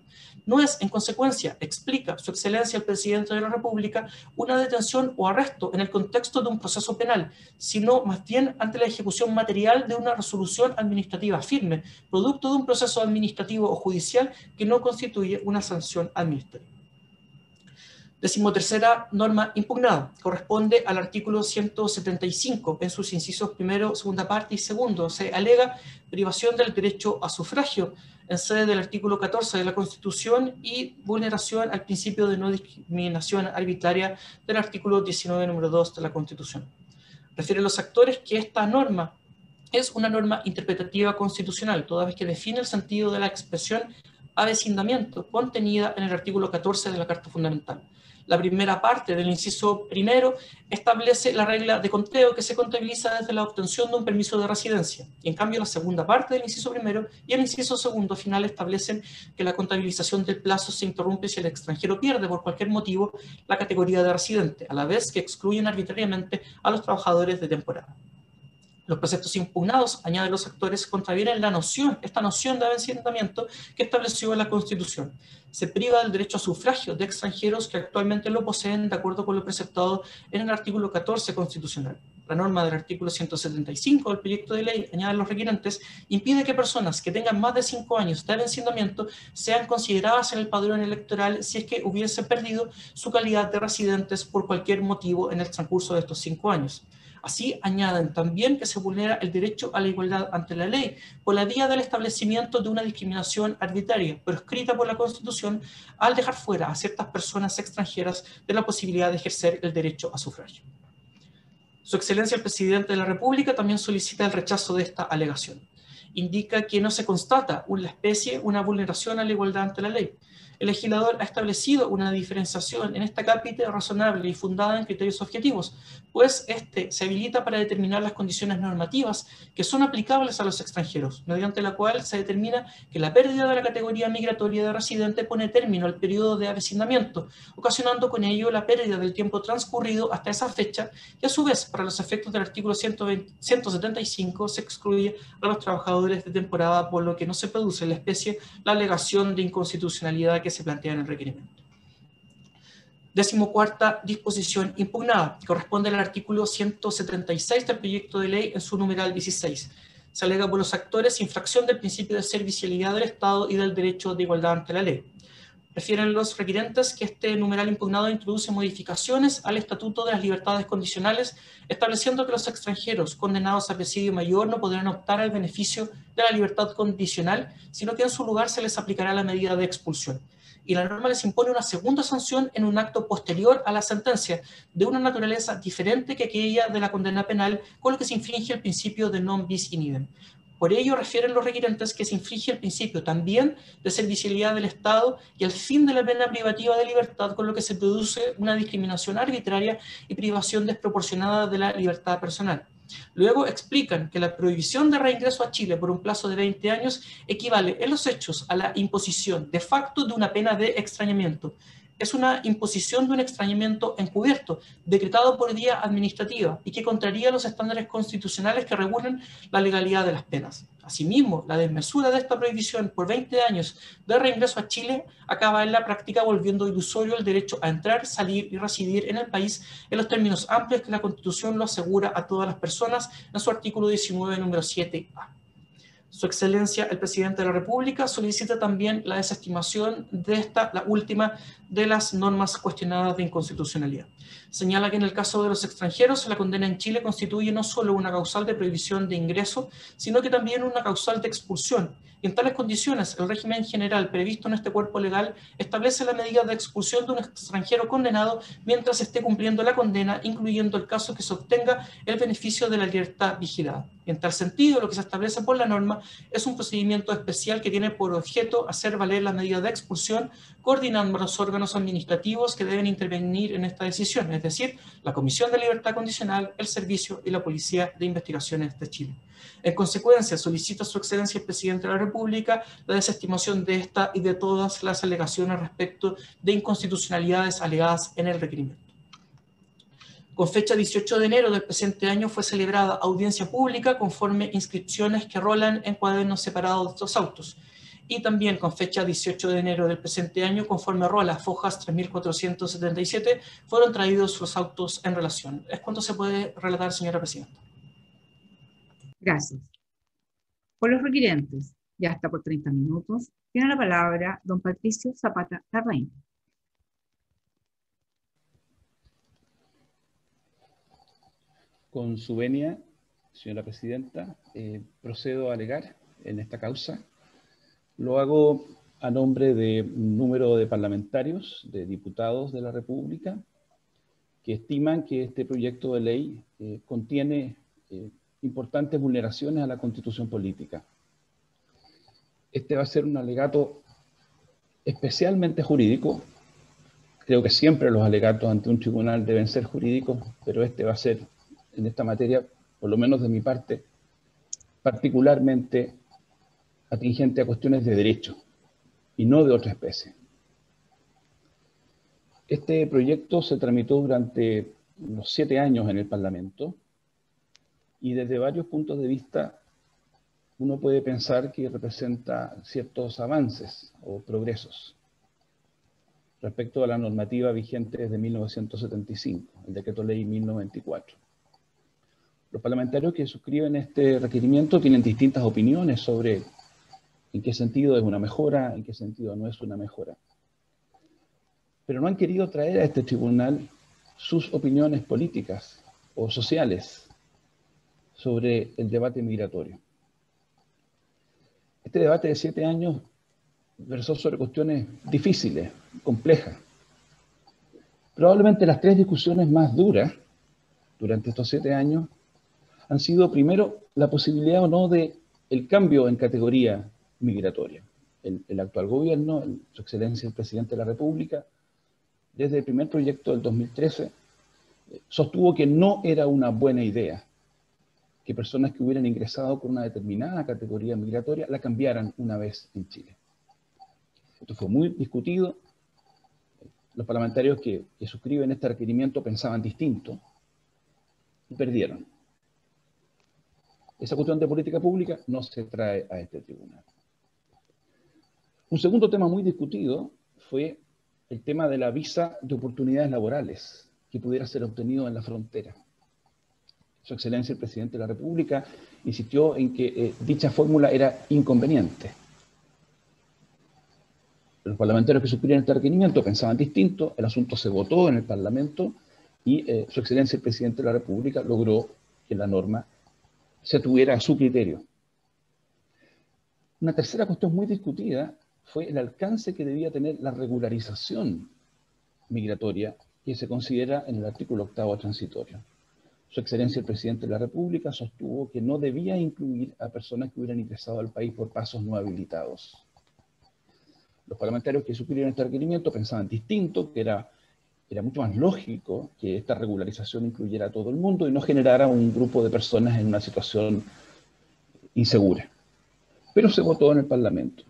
No es, en consecuencia, explica Su Excelencia el Presidente de la República, una detención o arresto en el contexto de un proceso penal, sino más bien ante la ejecución material de una resolución administrativa firme, producto de un proceso administrativo o judicial que no constituye una sanción administrativa. 13ª norma impugnada, corresponde al artículo 175, en sus incisos primero, segunda parte y segundo. Se alega privación del derecho a sufragio en sede del artículo 14 de la Constitución y vulneración al principio de no discriminación arbitraria del artículo 19, número 2 de la Constitución. Refieren los actores que esta norma es una norma interpretativa constitucional, toda vez que define el sentido de la expresión avecindamiento contenida en el artículo 14 de la Carta Fundamental. La primera parte del inciso primero establece la regla de conteo que se contabiliza desde la obtención de un permiso de residencia. Y en cambio la segunda parte del inciso primero y el inciso segundo final establecen que la contabilización del plazo se interrumpe si el extranjero pierde por cualquier motivo la categoría de residente, a la vez que excluyen arbitrariamente a los trabajadores de temporada. Los preceptos impugnados, añaden los actores, contravienen esta noción de avecindamiento que estableció la Constitución. Se priva del derecho a sufragio de extranjeros que actualmente lo poseen de acuerdo con lo preceptado en el artículo 14 constitucional. La norma del artículo 175 del proyecto de ley, añaden los requirentes, impide que personas que tengan más de 5 años de avecindamiento sean consideradas en el padrón electoral si es que hubiesen perdido su calidad de residentes por cualquier motivo en el transcurso de estos 5 años. Así, añaden también que se vulnera el derecho a la igualdad ante la ley por la vía del establecimiento de una discriminación arbitraria, proscrita por la Constitución, al dejar fuera a ciertas personas extranjeras de la posibilidad de ejercer el derecho a sufragio. Su Excelencia el Presidente de la República también solicita el rechazo de esta alegación. Indica que no se constata una especie, una vulneración a la igualdad ante la ley. El legislador ha establecido una diferenciación en esta cápita razonable y fundada en criterios objetivos, pues este se habilita para determinar las condiciones normativas que son aplicables a los extranjeros, mediante la cual se determina que la pérdida de la categoría migratoria de residente pone término al periodo de avecindamiento, ocasionando con ello la pérdida del tiempo transcurrido hasta esa fecha, y a su vez, para los efectos del artículo 175, se excluye a los trabajadores de temporada, por lo que no se produce en la especie la alegación de inconstitucionalidad que se plantea en el requerimiento. 14ª disposición impugnada, corresponde al artículo 176 del proyecto de ley en su numeral 16. Se alega por los actores infracción del principio de servicialidad del Estado y del derecho de igualdad ante la ley. Refieren los requirentes que este numeral impugnado introduce modificaciones al Estatuto de las Libertades Condicionales, estableciendo que los extranjeros condenados a presidio mayor no podrán optar al beneficio de la libertad condicional, sino que en su lugar se les aplicará la medida de expulsión. Y la norma les impone una segunda sanción en un acto posterior a la sentencia, de una naturaleza diferente que aquella de la condena penal, con lo que se infringe el principio de non bis in idem. Por ello refieren los requirentes que se infringe el principio también de servicialidad del Estado y al fin de la pena privativa de libertad, con lo que se produce una discriminación arbitraria y privación desproporcionada de la libertad personal. Luego explican que la prohibición de reingreso a Chile por un plazo de 20 años equivale en los hechos a la imposición de facto de una pena de extrañamiento. Es una imposición de un extrañamiento encubierto, decretado por vía administrativa y que contraría los estándares constitucionales que regulan la legalidad de las penas. Asimismo, la desmesura de esta prohibición por 20 años de reingreso a Chile acaba en la práctica volviendo ilusorio el derecho a entrar, salir y residir en el país en los términos amplios que la Constitución lo asegura a todas las personas en su artículo 19, número 7A. Su Excelencia, el Presidente de la República, solicita también la desestimación de esta, la última de las normas cuestionadas de inconstitucionalidad. Señala que en el caso de los extranjeros, la condena en Chile constituye no solo una causal de prohibición de ingreso, sino que también una causal de expulsión. Y en tales condiciones, el régimen general previsto en este cuerpo legal establece la medida de expulsión de un extranjero condenado mientras esté cumpliendo la condena, incluyendo el caso que se obtenga el beneficio de la libertad vigilada. En tal sentido, lo que se establece por la norma es un procedimiento especial que tiene por objeto hacer valer la medida de expulsión, coordinando los órganos administrativos que deben intervenir en esta decisión, es decir, la Comisión de Libertad Condicional, el Servicio y la Policía de Investigaciones de Chile. En consecuencia, solicita a Su Excelencia el Presidente de la República la desestimación de esta y de todas las alegaciones respecto de inconstitucionalidades alegadas en el requerimiento. Con fecha 18 de enero del presente año fue celebrada audiencia pública conforme inscripciones que rolan en cuadernos separados de estos autos. Y también con fecha 18 de enero del presente año, conforme rola fojas 3477, fueron traídos los autos en relación. ¿Es cuánto se puede relatar, señora Presidenta? Gracias. Por los requirientes, ya está por 30 minutos, tiene la palabra don Patricio Zapata Larraín. Con su venia, señora Presidenta, procedo a alegar en esta causa. Lo hago a nombre de un número de parlamentarios, de diputados de la República, que estiman que este proyecto de ley contiene importantes vulneraciones a la Constitución política. Este va a ser un alegato especialmente jurídico. Creo que siempre los alegatos ante un tribunal deben ser jurídicos, pero este va a ser, en esta materia, por lo menos de mi parte, particularmente atingente a cuestiones de derecho y no de otra especie. Este proyecto se tramitó durante los 7 años en el Parlamento y desde varios puntos de vista uno puede pensar que representa ciertos avances o progresos respecto a la normativa vigente desde 1975, el Decreto Ley 1094. Los parlamentarios que suscriben este requerimiento tienen distintas opiniones sobre en qué sentido es una mejora, en qué sentido no es una mejora. Pero no han querido traer a este tribunal sus opiniones políticas o sociales sobre el debate migratorio. Este debate de 7 años versó sobre cuestiones difíciles, complejas. Probablemente las 3 discusiones más duras durante estos 7 años han sido, primero, la posibilidad o no de el cambio en categoría migratoria. El actual gobierno, Su Excelencia el Presidente de la República, desde el primer proyecto del 2013, sostuvo que no era una buena idea que personas que hubieran ingresado con una determinada categoría migratoria la cambiaran una vez en Chile. Esto fue muy discutido. Los parlamentarios que suscriben este requerimiento pensaban distinto y perdieron. Esa cuestión de política pública no se trae a este tribunal. Un segundo tema muy discutido fue el tema de la visa de oportunidades laborales que pudiera ser obtenido en la frontera. Su Excelencia el Presidente de la República insistió en que dicha fórmula era inconveniente. Los parlamentarios que suscribieron este requerimiento pensaban distinto, el asunto se votó en el Parlamento y Su Excelencia el Presidente de la República logró que la norma se tuviera a su criterio. Una tercera cuestión muy discutida fue el alcance que debía tener la regularización migratoria que se considera en el artículo 8º transitorio. Su Excelencia el Presidente de la República sostuvo que no debía incluir a personas que hubieran ingresado al país por pasos no habilitados. Los parlamentarios que suscribieron este requerimiento pensaban distinto, que era era mucho más lógico que esta regularización incluyera a todo el mundo y no generara un grupo de personas en una situación insegura. Pero se votó en el Parlamento.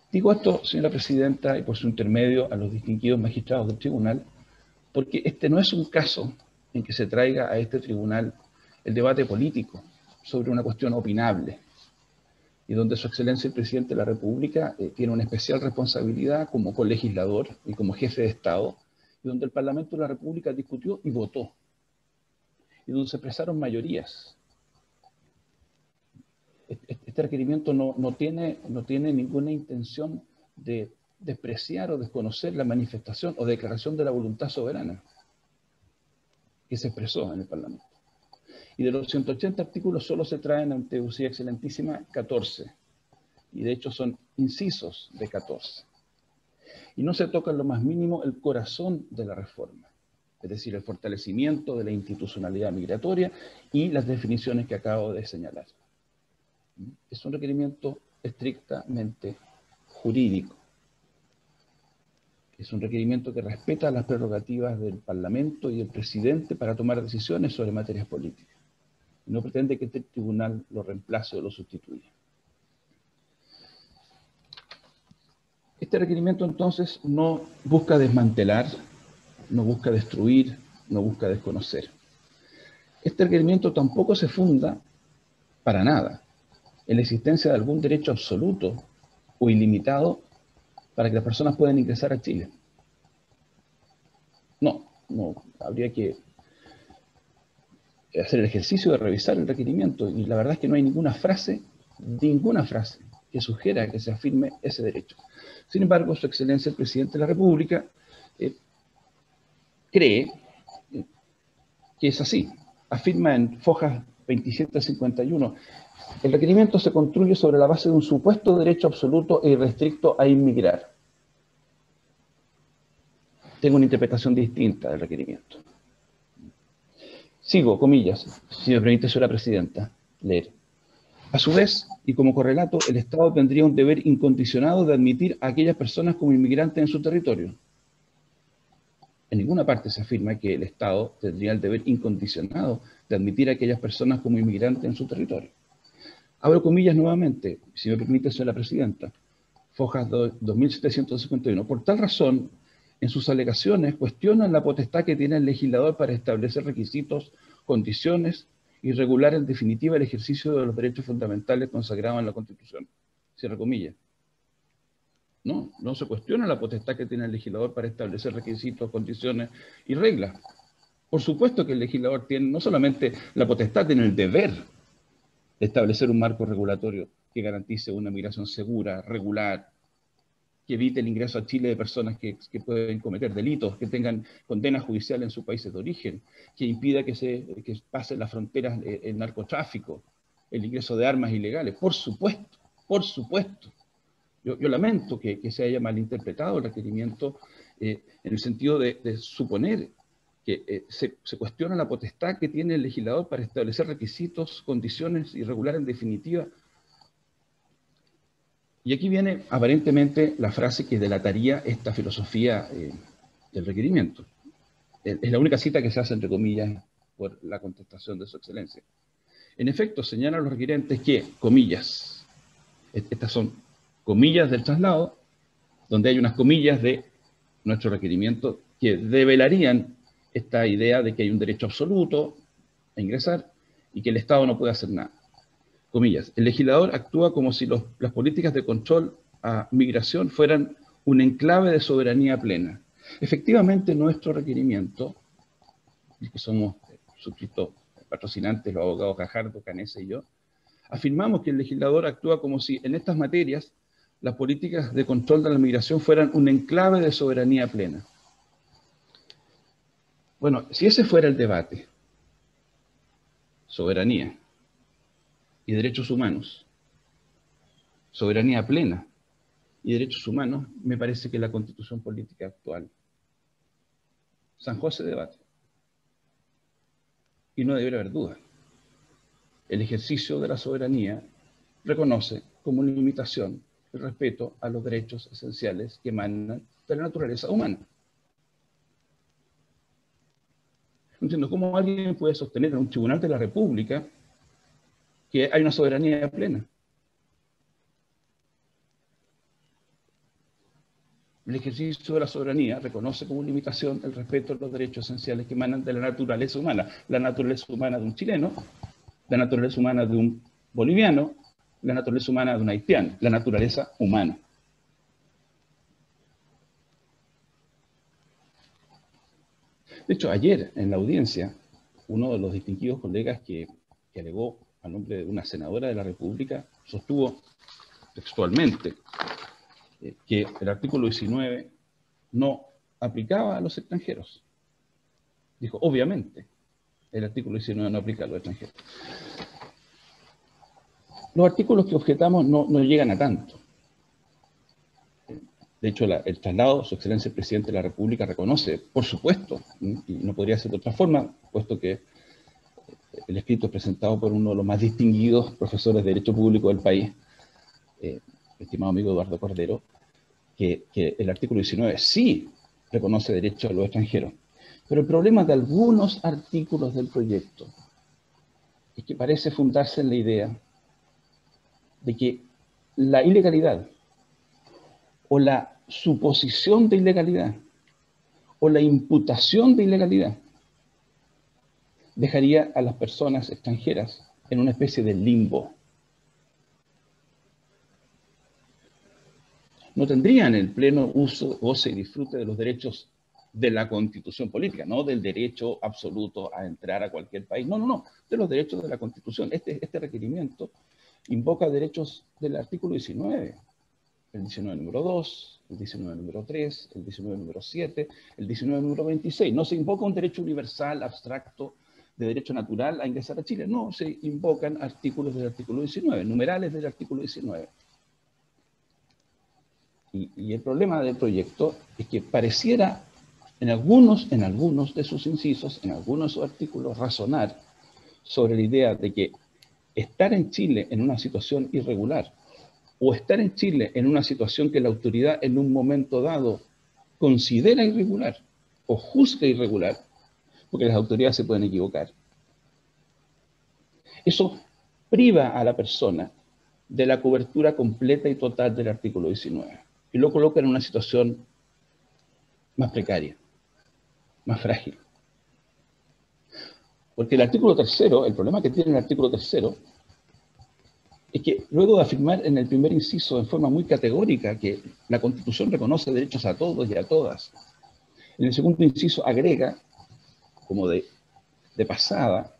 Digo esto, señora presidenta, y por su intermedio a los distinguidos magistrados del tribunal, porque este no es un caso en que se traiga a este tribunal el debate político sobre una cuestión opinable, y donde su excelencia el presidente de la República tiene una especial responsabilidad como colegislador y como jefe de Estado, y donde el Parlamento de la República discutió y votó, y donde se expresaron mayorías. Este requerimiento no tiene ninguna intención de despreciar o desconocer la manifestación o declaración de la voluntad soberana que se expresó en el Parlamento. Y de los 180 artículos solo se traen ante usted excelentísima 14. Y de hecho son incisos de 14. Y no se toca en lo más mínimo el corazón de la reforma, es decir, el fortalecimiento de la institucionalidad migratoria y las definiciones que acabo de señalar. Es un requerimiento estrictamente jurídico. Es un requerimiento que respeta las prerrogativas del Parlamento y del presidente para tomar decisiones sobre materias políticas. No pretende que este tribunal lo reemplace o lo sustituya. Este requerimiento entonces no busca desmantelar, no busca destruir, no busca desconocer. Este requerimiento tampoco se funda para nada en la existencia de algún derecho absoluto o ilimitado para que las personas puedan ingresar a Chile. No, habría que hacer el ejercicio de revisar el requerimiento, y la verdad es que no hay ninguna frase que sugiera que se afirme ese derecho. Sin embargo, su excelencia el presidente de la República cree que es así. Afirma en fojas 27 a 51, el requerimiento se construye sobre la base de un supuesto derecho absoluto e irrestricto a inmigrar. Tengo una interpretación distinta del requerimiento. Sigo, comillas, si me permite, señora presidenta, leer. A su vez, y como correlato, el Estado tendría un deber incondicionado de admitir a aquellas personas como inmigrantes en su territorio. En ninguna parte se afirma que el Estado tendría el deber incondicionado de admitir a aquellas personas como inmigrantes en su territorio. Abro comillas nuevamente, si me permite, señora presidenta, fojas 2751. Por tal razón, en sus alegaciones cuestionan la potestad que tiene el legislador para establecer requisitos, condiciones y regular en definitiva el ejercicio de los derechos fundamentales consagrados en la Constitución. Cierra comillas. No se cuestiona la potestad que tiene el legislador para establecer requisitos, condiciones y reglas. Por supuesto que el legislador tiene no solamente la potestad, tiene el deber de establecer un marco regulatorio que garantice una migración segura, regular, que evite el ingreso a Chile de personas que pueden cometer delitos, que tengan condena judicial en sus países de origen, que impida que pasen las fronteras el narcotráfico, el ingreso de armas ilegales. Por supuesto, por supuesto. Yo lamento que se haya malinterpretado el requerimiento en el sentido de suponer que se cuestiona la potestad que tiene el legislador para establecer requisitos, condiciones y regular en definitiva. Y aquí viene aparentemente la frase que delataría esta filosofía del requerimiento. Es la única cita que se hace entre comillas por la contestación de su excelencia. En efecto, señalan los requerentes que, comillas, estas son comillas del traslado, donde hay unas comillas de nuestro requerimiento que develarían esta idea de que hay un derecho absoluto a ingresar y que el Estado no puede hacer nada. Comillas, el legislador actúa como si las políticas de control a migración fueran un enclave de soberanía plena. Efectivamente, nuestro requerimiento, y que somos suscritos patrocinantes, los abogados Gajardo, Canese y yo, afirmamos que el legislador actúa como si en estas materias las políticas de control de la migración fueran un enclave de soberanía plena. Bueno, si ese fuera el debate, soberanía y derechos humanos, soberanía plena y derechos humanos, me parece que la Constitución política actual zanjó ese debate. Y no debería haber duda. El ejercicio de la soberanía reconoce como limitación el respeto a los derechos esenciales que emanan de la naturaleza humana. No entiendo cómo alguien puede sostener en un tribunal de la República que hay una soberanía plena. El ejercicio de la soberanía reconoce como limitación el respeto a los derechos esenciales que emanan de la naturaleza humana. La naturaleza humana de un chileno, la naturaleza humana de un boliviano, la naturaleza humana de un haitiano, la naturaleza humana. De hecho, ayer en la audiencia, uno de los distinguidos colegas que alegó a nombre de una senadora de la República sostuvo textualmente que el artículo 19 no aplicaba a los extranjeros. Dijo, obviamente, el artículo 19 no aplica a los extranjeros. Los artículos que objetamos no llegan a tanto. De hecho, el traslado, su excelencia el presidente de la República reconoce, por supuesto, y no podría ser de otra forma, puesto que el escrito es presentado por uno de los más distinguidos profesores de Derecho Público del país, estimado amigo Eduardo Cordero, que el artículo 19 sí reconoce derecho a los extranjeros. Pero el problema de algunos artículos del proyecto es que parece fundarse en la idea de que la ilegalidad o la suposición de ilegalidad o la imputación de ilegalidad dejaría a las personas extranjeras en una especie de limbo. No tendrían el pleno uso, goce y disfrute de los derechos de la Constitución política, no del derecho absoluto a entrar a cualquier país. No, de los derechos de la Constitución. Este requerimiento invoca derechos del artículo 19. El 19 número 2, el 19 número 3, el 19 número 7, el 19 número 26. No se invoca un derecho universal, abstracto, de derecho natural a ingresar a Chile. No, se invocan artículos del artículo 19, numerales del artículo 19. Y el problema del proyecto es que pareciera en algunos de sus incisos, en algunos de sus artículos, razonar sobre la idea de que estar en Chile en una situación irregular o estar en Chile en una situación que la autoridad en un momento dado considera irregular o juzga irregular, porque las autoridades se pueden equivocar, eso priva a la persona de la cobertura completa y total del artículo 19 y lo coloca en una situación más precaria, más frágil. Porque el artículo tercero, el problema que tiene el artículo tercero, es que luego de afirmar en el primer inciso en forma muy categórica que la Constitución reconoce derechos a todos y a todas, en el segundo inciso agrega, como de pasada,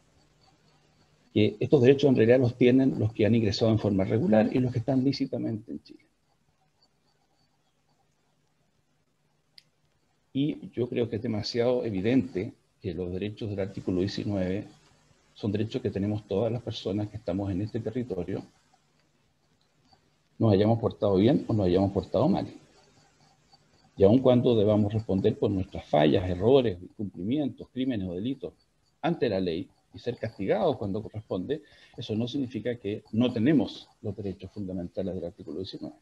que estos derechos en realidad los tienen los que han ingresado en forma regular y los que están lícitamente en Chile. Y yo creo que es demasiado evidente que los derechos del artículo 19 son derechos que tenemos todas las personas que estamos en este territorio, nos hayamos portado bien o nos hayamos portado mal. Y aun cuando debamos responder por nuestras fallas, errores, incumplimientos, crímenes o delitos ante la ley y ser castigados cuando corresponde, eso no significa que no tenemos los derechos fundamentales del artículo 19.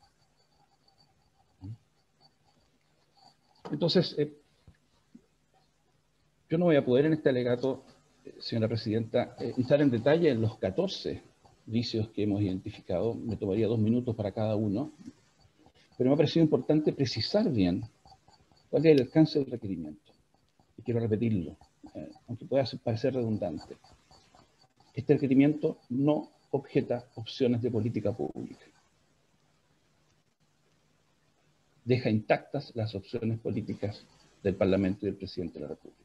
Entonces, yo no voy a poder en este alegato, señora presidenta, entrar en detalle en los 14 vicios que hemos identificado. Me tomaría 2 minutos para cada uno, pero me ha parecido importante precisar bien cuál es el alcance del requerimiento. Y quiero repetirlo, aunque pueda parecer redundante. Este requerimiento no objeta opciones de política pública. Deja intactas las opciones políticas del Parlamento y del Presidente de la República.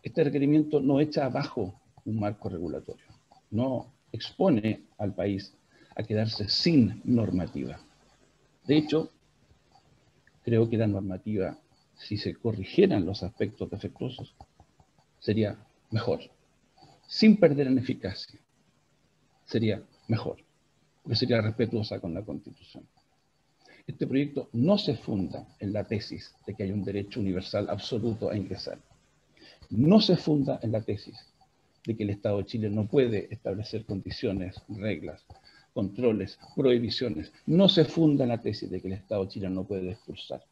Este requerimiento no echa abajo un marco regulatorio, no expone al país a quedarse sin normativa. De hecho, creo que la normativa, si se corrigieran los aspectos defectuosos, sería mejor. Sin perder en eficacia, sería mejor, porque sería respetuosa con la Constitución. Este proyecto no se funda en la tesis de que hay un derecho universal absoluto a ingresar. No se funda en la tesis de que el Estado de Chile no puede establecer condiciones, reglas, controles, prohibiciones. No se funda en la tesis de que el Estado de Chile no puede expulsar.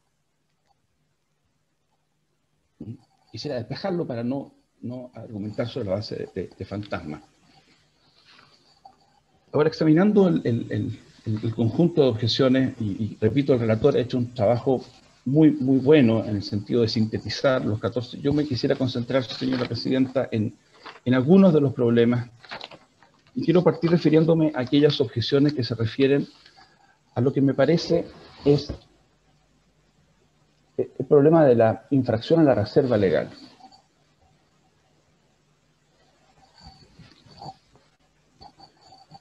Quisiera despejarlo para no no argumentar sobre la base de fantasmas. Ahora, examinando el conjunto de objeciones, y repito, el relator ha hecho un trabajo muy bueno en el sentido de sintetizar los 14. Yo me quisiera concentrar, señora presidenta, en algunos de los problemas, y quiero partir refiriéndome a aquellas objeciones que se refieren a lo que me parece es el problema de la infracción a la reserva legal.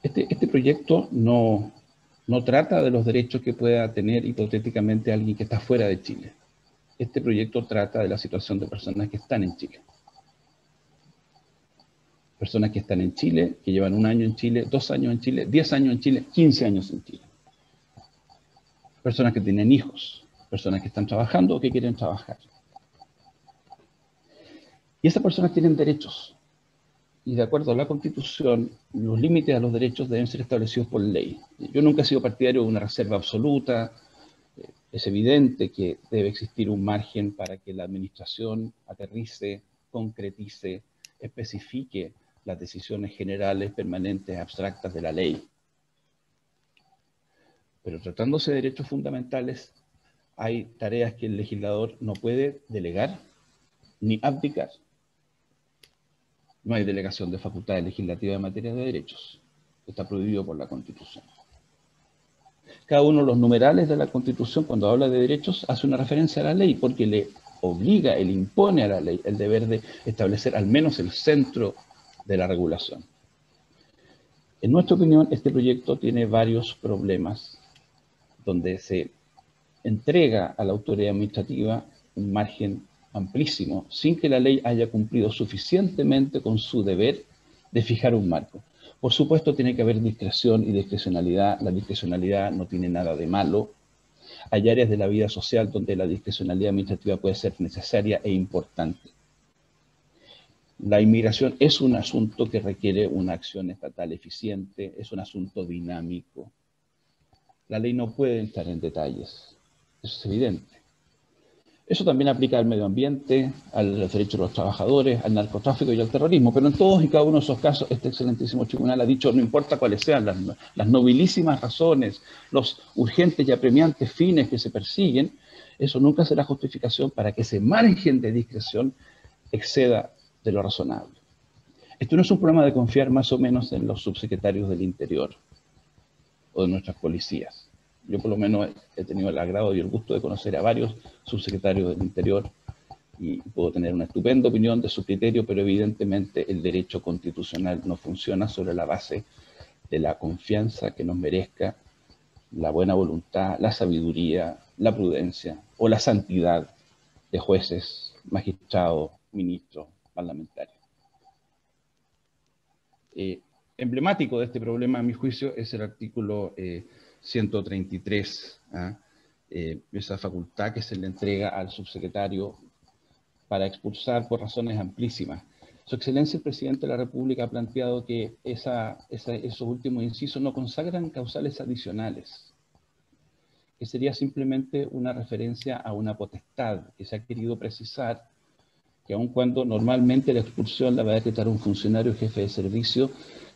Este proyecto no trata de los derechos que pueda tener hipotéticamente alguien que está fuera de Chile. Este proyecto trata de la situación de personas que están en Chile. Personas que están en Chile, que llevan 1 año en Chile, 2 años en Chile, 10 años en Chile, 15 años en Chile. Personas que tienen hijos, personas que están trabajando o que quieren trabajar. Y esas personas tienen derechos. Y de acuerdo a la Constitución, los límites a los derechos deben ser establecidos por ley. Yo nunca he sido partidario de una reserva absoluta. Es evidente que debe existir un margen para que la administración aterrice, concretice, especifique las decisiones generales, permanentes, abstractas de la ley. Pero tratándose de derechos fundamentales, hay tareas que el legislador no puede delegar ni abdicar. No hay delegación de facultades legislativas en materia de derechos. Está prohibido por la Constitución. Cada uno de los numerales de la Constitución, cuando habla de derechos, hace una referencia a la ley, porque le obliga, le impone a la ley el deber de establecer al menos el centro de la regulación. En nuestra opinión, este proyecto tiene varios problemas, donde se entrega a la autoridad administrativa un margen amplísimo, sin que la ley haya cumplido suficientemente con su deber de fijar un marco. Por supuesto, tiene que haber discreción y discrecionalidad. La discrecionalidad no tiene nada de malo. Hay áreas de la vida social donde la discrecionalidad administrativa puede ser necesaria e importante. La inmigración es un asunto que requiere una acción estatal eficiente, es un asunto dinámico. La ley no puede entrar en detalles, eso es evidente. Eso también aplica al medio ambiente, a los derechos de los trabajadores, al narcotráfico y al terrorismo, pero en todos y cada uno de esos casos este excelentísimo tribunal ha dicho, no importa cuáles sean las nobilísimas razones, los urgentes y apremiantes fines que se persiguen, eso nunca será justificación para que ese margen de discreción exceda de lo razonable. Esto no es un problema de confiar más o menos en los subsecretarios del Interior o de nuestras policías. Yo por lo menos he tenido el agrado y el gusto de conocer a varios subsecretarios del Interior y puedo tener una estupenda opinión de su criterio, pero evidentemente el derecho constitucional no funciona sobre la base de la confianza que nos merezca la buena voluntad, la sabiduría, la prudencia o la santidad de jueces, magistrados, ministros, parlamentarios. Emblemático de este problema, a mi juicio, es el artículo 133, esa facultad que se le entrega al subsecretario para expulsar por razones amplísimas. Su Excelencia el Presidente de la República ha planteado que esos últimos incisos no consagran causales adicionales, que sería simplemente una referencia a una potestad que se ha querido precisar, que aun cuando normalmente la expulsión la va a decretar un funcionario jefe de servicio,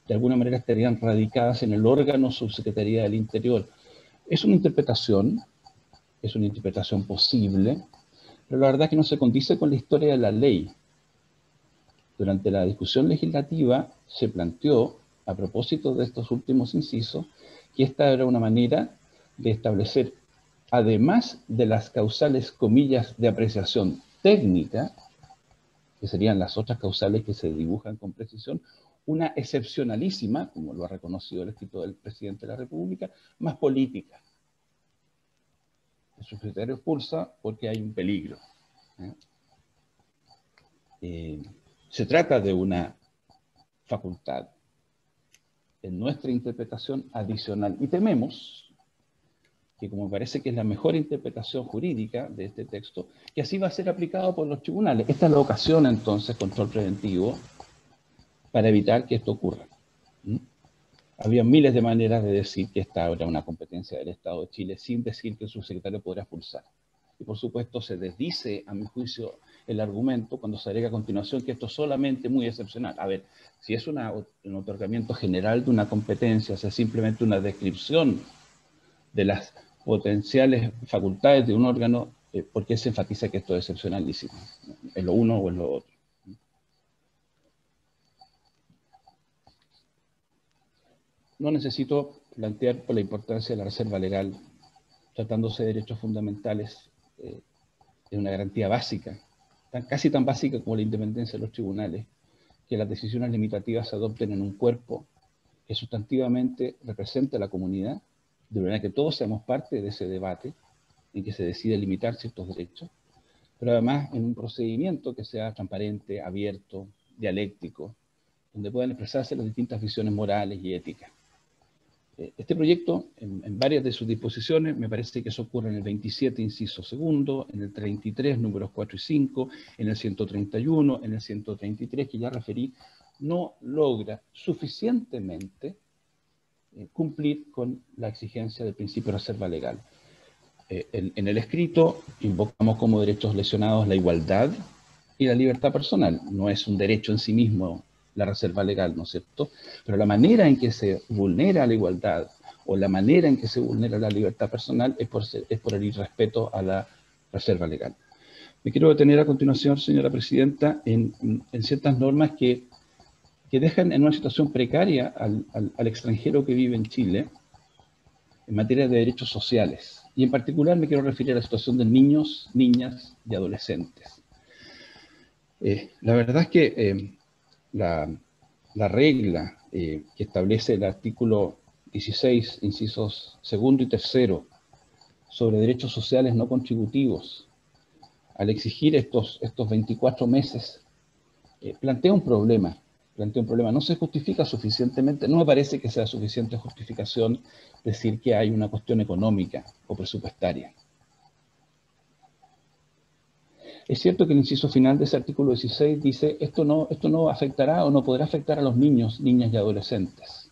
de alguna manera estarían radicadas en el órgano subsecretaría del Interior. Es una interpretación posible, pero la verdad es que no se condice con la historia de la ley. Durante la discusión legislativa se planteó, a propósito de estos últimos incisos, que esta era una manera de establecer, además de las causales, comillas, de apreciación técnica, que serían las otras causales que se dibujan con precisión, una excepcionalísima, como lo ha reconocido el escrito del Presidente de la República, más política. El subsecretario expulsa porque hay un peligro. Se trata de una facultad, en nuestra interpretación, adicional. Y tememos que, como parece que es la mejor interpretación jurídica de este texto, que así va a ser aplicado por los tribunales. Esta es la ocasión, entonces, control preventivo, para evitar que esto ocurra. Había miles de maneras de decir que esta era una competencia del Estado de Chile, sin decir que el subsecretario podrá expulsar. Y por supuesto se desdice, a mi juicio, el argumento cuando se agrega a continuación que esto es solamente muy excepcional. A ver, si es un otorgamiento general de una competencia, o sea, simplemente una descripción de las potenciales facultades de un órgano, ¿por qué se enfatiza que esto es excepcionalísimo? ¿En lo uno o en lo otro? No necesito plantear por la importancia de la reserva legal, tratándose de derechos fundamentales, de una garantía básica, casi tan básica como la independencia de los tribunales, que las decisiones limitativas se adopten en un cuerpo que sustantivamente represente a la comunidad, de manera que todos seamos parte de ese debate en que se decide limitar ciertos derechos, pero además en un procedimiento que sea transparente, abierto, dialéctico, donde puedan expresarse las distintas visiones morales y éticas. Este proyecto, en varias de sus disposiciones, me parece que eso ocurre en el 27, inciso segundo, en el 33, números 4 y 5, en el 131, en el 133, que ya referí, no logra suficientemente cumplir con la exigencia del principio de reserva legal. En el escrito invocamos como derechos lesionados la igualdad y la libertad personal. No es un derecho en sí mismo la reserva legal, ¿no es cierto? Pero la manera en que se vulnera la igualdad o la manera en que se vulnera la libertad personal es por el irrespeto a la reserva legal. Me quiero detener a continuación, señora presidenta, en ciertas normas que dejan en una situación precaria al extranjero que vive en Chile en materia de derechos sociales. Y en particular me quiero referir a la situación de niños, niñas y adolescentes. La verdad es que la regla que establece el artículo 16, incisos segundo y tercero, sobre derechos sociales no contributivos, al exigir estos 24 meses, plantea un problema. No se justifica suficientemente, no me parece que sea suficiente justificación decir que hay una cuestión económica o presupuestaria. Es cierto que el inciso final de ese artículo 16 dice esto no afectará o no podrá afectar a los niños, niñas y adolescentes.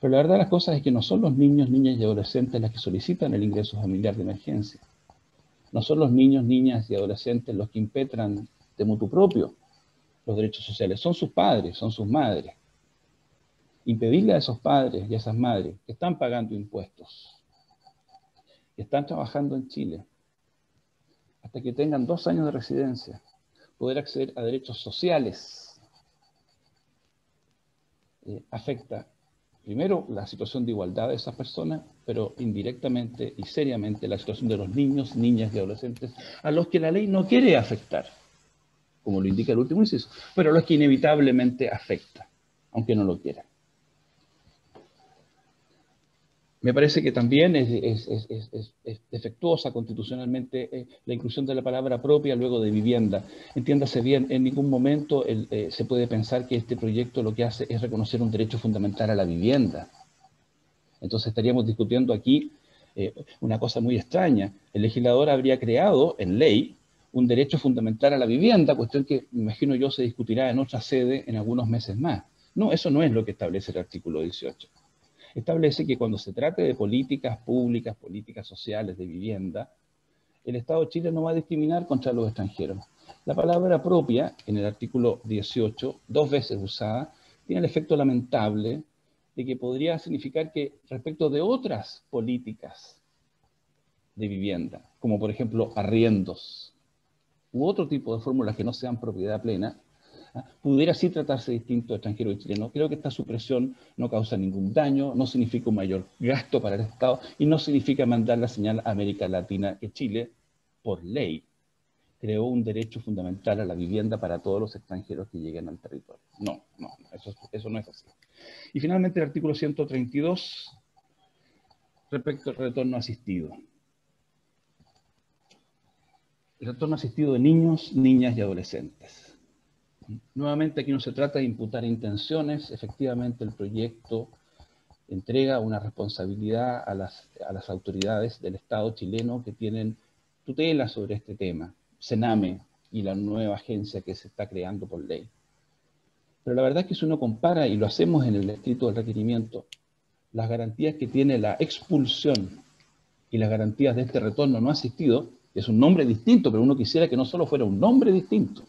Pero la verdad de las cosas es que no son los niños, niñas y adolescentes las que solicitan el ingreso familiar de emergencia. No son los niños, niñas y adolescentes los que impetran de motu propio los derechos sociales. Son sus padres, son sus madres. Impedirle a esos padres y a esas madres que están pagando impuestos, que están trabajando en Chile, hasta que tengan 2 años de residencia, poder acceder a derechos sociales, afecta primero la situación de igualdad de esas personas, pero indirectamente y seriamente la situación de los niños, niñas y adolescentes, a los que la ley no quiere afectar, como lo indica el último inciso, pero a los que inevitablemente afecta, aunque no lo quiera. Me parece que también es defectuosa constitucionalmente la inclusión de la palabra propia luego de vivienda. Entiéndase bien, en ningún momento se puede pensar que este proyecto lo que hace es reconocer un derecho fundamental a la vivienda. Entonces estaríamos discutiendo aquí una cosa muy extraña. El legislador habría creado en ley un derecho fundamental a la vivienda, cuestión que, me imagino yo, se discutirá en otra sede en algunos meses más. No, eso no es lo que establece el artículo 18. Establece que cuando se trate de políticas públicas, políticas sociales de vivienda, el Estado de Chile no va a discriminar contra los extranjeros. La palabra propia, en el artículo 18, 2 veces usada, tiene el efecto lamentable de que podría significar que respecto de otras políticas de vivienda, como por ejemplo arriendos, u otro tipo de fórmulas que no sean propiedad plena, pudiera sí tratarse distinto de extranjero y chileno. Creo que esta supresión no causa ningún daño, no significa un mayor gasto para el Estado y no significa mandar la señal a América Latina que Chile, por ley, creó un derecho fundamental a la vivienda para todos los extranjeros que lleguen al territorio. No, eso no es así. Y finalmente el artículo 132, respecto al retorno asistido. El retorno asistido de niños, niñas y adolescentes. Nuevamente aquí no se trata de imputar intenciones, efectivamente el proyecto entrega una responsabilidad a las autoridades del Estado chileno que tienen tutela sobre este tema, CENAME y la nueva agencia que se está creando por ley. Pero la verdad es que si uno compara, y lo hacemos en el escrito del requerimiento, las garantías que tiene la expulsión y las garantías de este retorno no asistido, Es un nombre distinto, pero uno quisiera que no solo fuera un nombre distinto.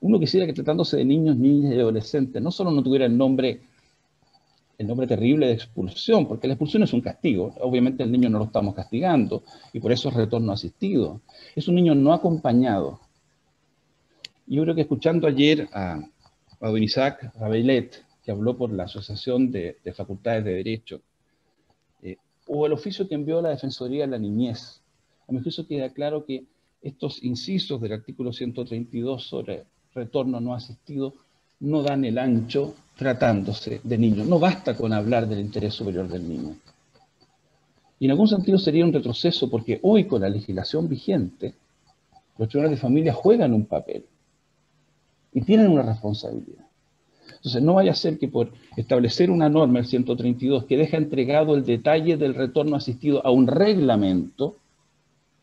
Uno quisiera que tratándose de niños, niñas y adolescentes, no solo no tuviera el nombre terrible de expulsión, porque la expulsión es un castigo. Obviamente el niño no lo estamos castigando, y por eso es retorno asistido. Es un niño no acompañado. Yo creo que escuchando ayer a don Isaac Rabelais, que habló por la Asociación de Facultades de Derecho, o el oficio que envió la Defensoría de la Niñez, a mi juicio queda claro que estos incisos del artículo 132 sobre retorno no asistido no dan el ancho tratándose de niños. No basta con hablar del interés superior del niño. Y en algún sentido sería un retroceso, porque hoy con la legislación vigente, los tribunales de familia juegan un papel y tienen una responsabilidad. Entonces, no vaya a ser que por establecer una norma, el 132, que deja entregado el detalle del retorno asistido a un reglamento,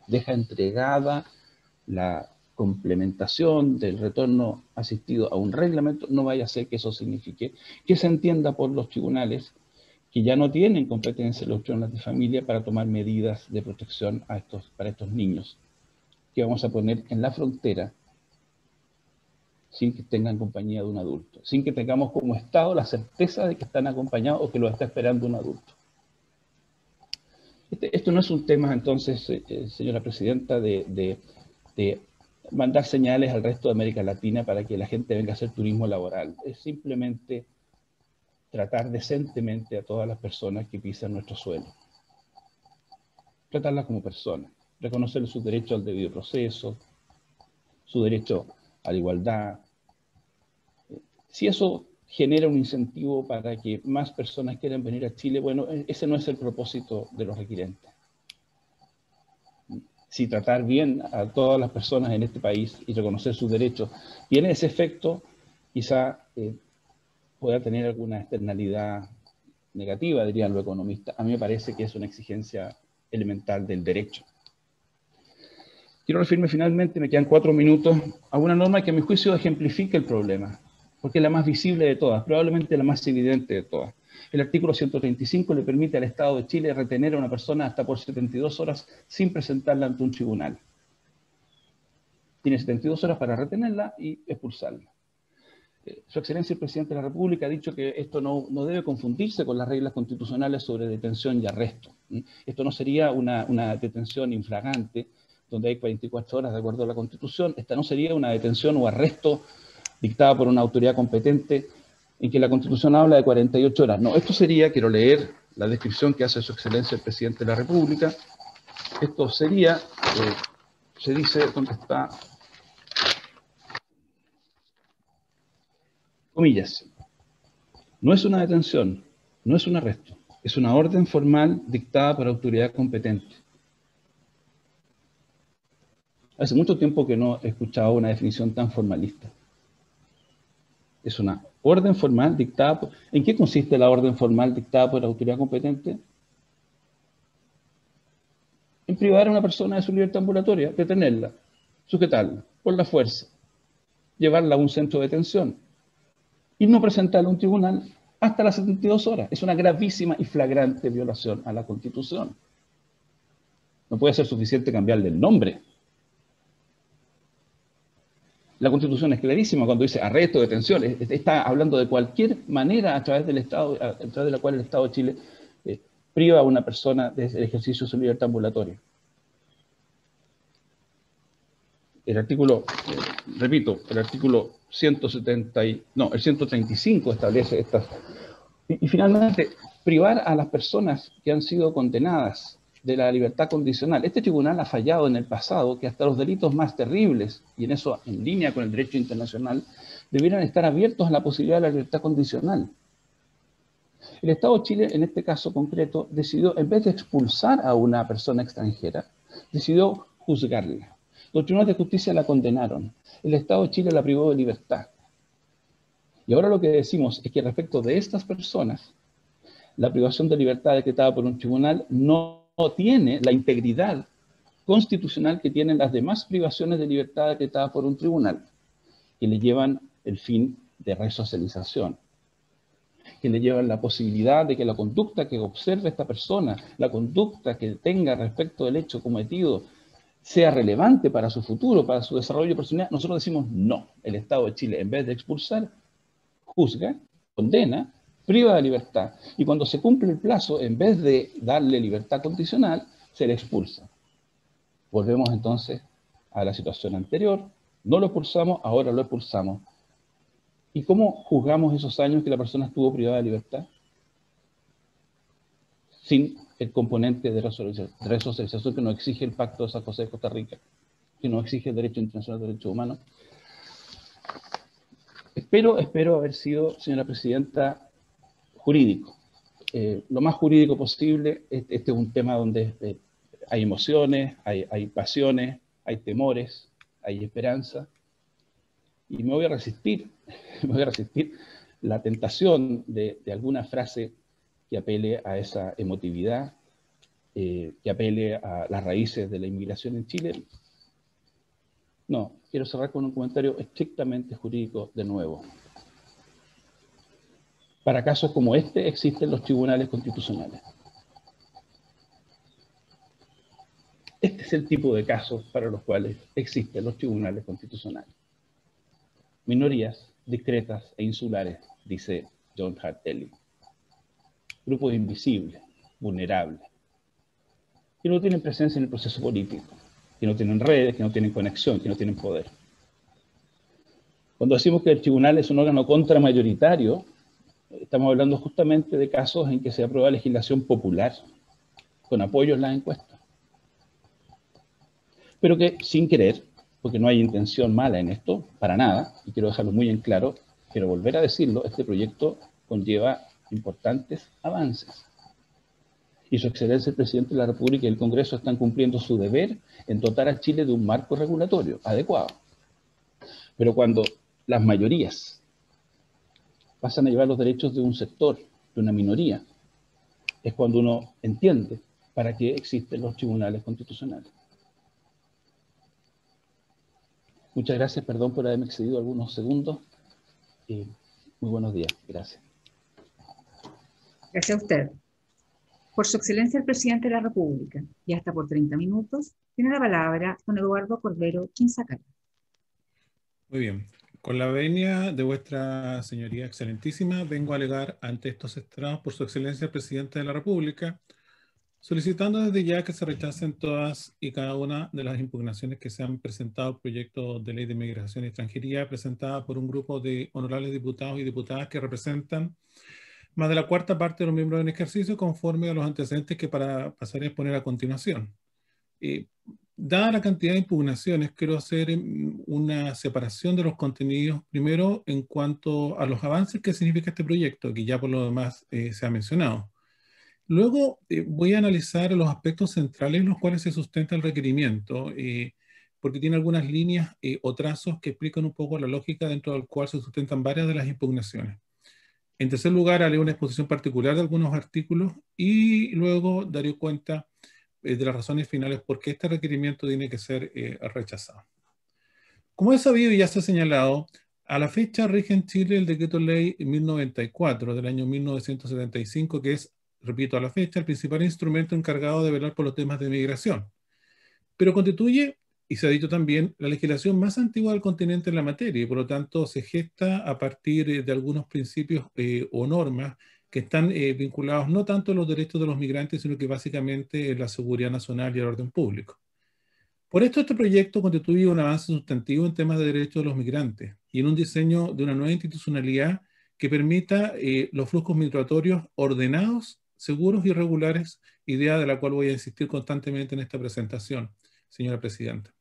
deja entregada la complementación del retorno asistido a un reglamento, no vaya a ser que eso signifique que se entienda por los tribunales que ya no tienen competencia los tribunales de familia para tomar medidas de protección para estos niños, que vamos a poner en la frontera sin que tengan compañía de un adulto, sin que tengamos como Estado la certeza de que están acompañados o que los está esperando un adulto. Esto no es un tema, entonces, señora presidenta, de mandar señales al resto de América Latina para que la gente venga a hacer turismo laboral. Es simplemente tratar decentemente a todas las personas que pisan nuestro suelo. Tratarlas como personas, reconocerles su derecho al debido proceso, su derecho a la igualdad. Si eso genera un incentivo para que más personas quieran venir a Chile, bueno, ese no es el propósito de los requirentes. Si tratar bien a todas las personas en este país y reconocer sus derechos tiene ese efecto, quizá pueda tener alguna externalidad negativa, dirían los economistas. A mí me parece que es una exigencia elemental del derecho. Quiero referirme finalmente, me quedan 4 minutos, a una norma que a mi juicio ejemplifica el problema, porque es la más visible de todas, probablemente la más evidente de todas. El artículo 135 le permite al Estado de Chile retener a una persona hasta por 72 horas sin presentarla ante un tribunal. Tiene 72 horas para retenerla y expulsarla. Su Excelencia el Presidente de la República ha dicho que esto no debe confundirse con las reglas constitucionales sobre detención y arresto. Esto no sería una detención infragante, donde hay 44 horas de acuerdo a la Constitución. Esta no sería una detención o arresto dictada por una autoridad competente en que la Constitución habla de 48 horas. No, esto sería, quiero leer la descripción que hace Su Excelencia el Presidente de la República. Esto sería, se dice, ¿dónde está? Comillas. No es una detención, no es un arresto, es una orden formal dictada por autoridad competente. Hace mucho tiempo que no he escuchado una definición tan formalista. Es una orden formal dictada por... ¿En qué consiste la orden formal dictada por la autoridad competente? En privar a una persona de su libertad ambulatoria, detenerla, sujetarla por la fuerza, llevarla a un centro de detención y no presentarla a un tribunal hasta las 72 horas. Es una gravísima y flagrante violación a la Constitución. No puede ser suficiente cambiarle el nombre. La Constitución es clarísima cuando dice arresto, detención. Está hablando de cualquier manera a través del Estado, a través de la cual el Estado de Chile priva a una persona del ejercicio de su libertad ambulatoria. El artículo, repito, el artículo 135 establece estas. Y finalmente, privar a las personas que han sido condenadas de la libertad condicional. Este tribunal ha fallado en el pasado que hasta los delitos más terribles, y en eso en línea con el derecho internacional, debieran estar abiertos a la posibilidad de la libertad condicional. El Estado de Chile, en este caso concreto, decidió, en vez de expulsar a una persona extranjera, decidió juzgarla. Los tribunales de justicia la condenaron. El Estado de Chile la privó de libertad. Y ahora lo que decimos es que respecto de estas personas, la privación de libertad decretada por un tribunal no tiene la integridad constitucional que tienen las demás privaciones de libertad decretadas por un tribunal, que le llevan el fin de resocialización, que le llevan la posibilidad de que la conducta que observe esta persona, la conducta que tenga respecto del hecho cometido, sea relevante para su futuro, para su desarrollo personal, nosotros decimos no. El Estado de Chile, en vez de expulsar, juzga, condena, priva de libertad. Y cuando se cumple el plazo, en vez de darle libertad condicional, se le expulsa. Volvemos entonces a la situación anterior. No lo expulsamos, ahora lo expulsamos. ¿Y cómo juzgamos esos años que la persona estuvo privada de libertad? Sin el componente de resocialización que nos exige el Pacto de San José de Costa Rica, que nos exige el Derecho Internacional de Derechos Humanos. Espero haber sido, señora presidenta, jurídico. Lo más jurídico posible. Este es un tema donde hay emociones, hay pasiones, hay temores, hay esperanza. Y me voy a resistir la tentación de alguna frase que apele a esa emotividad, que apele a las raíces de la inmigración en Chile. No, quiero cerrar con un comentario estrictamente jurídico de nuevo. Para casos como este existen los tribunales constitucionales. Este es el tipo de casos para los cuales existen los tribunales constitucionales. Minorías discretas e insulares, dice John Hartelly. Grupos invisibles, vulnerables, que no tienen presencia en el proceso político, que no tienen redes, que no tienen conexión, que no tienen poder. Cuando decimos que el tribunal es un órgano contramayoritario, estamos hablando justamente de casos en que se aprueba legislación popular, con apoyo en las encuestas. Pero que sin querer, porque no hay intención mala en esto, para nada, y quiero dejarlo muy en claro, quiero volver a decirlo, este proyecto conlleva importantes avances. Y su excelencia el presidente de la República y el Congreso están cumpliendo su deber en dotar a Chile de un marco regulatorio adecuado. Pero cuando las mayorías pasan a llevar los derechos de un sector, de una minoría, es cuando uno entiende para qué existen los tribunales constitucionales. Muchas gracias, perdón por haberme excedido algunos segundos. Muy buenos días, gracias. Gracias a usted. Por su excelencia el presidente de la República, y hasta por 30 minutos, tiene la palabra don Eduardo Cordero Quinzacara. Muy bien. Con la venia de vuestra señoría excelentísima, vengo a alegar ante estos estrados por su excelencia el presidente de la República, solicitando desde ya que se rechacen todas y cada una de las impugnaciones que se han presentado al proyecto de ley de migración y extranjería presentada por un grupo de honorables diputados y diputadas que representan más de la cuarta parte de los miembros en ejercicio conforme a los antecedentes que pasaré a exponer a continuación. Dada la cantidad de impugnaciones, quiero hacer una separación de los contenidos, primero en cuanto a los avances que significa este proyecto, que ya por lo demás se ha mencionado. Luego voy a analizar los aspectos centrales en los cuales se sustenta el requerimiento, porque tiene algunas líneas o trazos que explican un poco la lógica dentro del cual se sustentan varias de las impugnaciones. En tercer lugar, haré una exposición particular de algunos artículos y luego daré cuenta de las razones finales por qué este requerimiento tiene que ser rechazado. Como es sabido y ya se ha señalado, a la fecha rige en Chile el Decreto Ley 1094 del año 1975, que es, repito, a la fecha, el principal instrumento encargado de velar por los temas de migración. Pero constituye, y se ha dicho también, la legislación más antigua del continente en la materia y por lo tanto se gesta a partir de algunos principios o normas que están vinculados no tanto a los derechos de los migrantes, sino que básicamente la seguridad nacional y el orden público. Por esto este proyecto constituye un avance sustantivo en temas de derechos de los migrantes y en un diseño de una nueva institucionalidad que permita los flujos migratorios ordenados, seguros y regulares, idea de la cual voy a insistir constantemente en esta presentación, señora presidenta.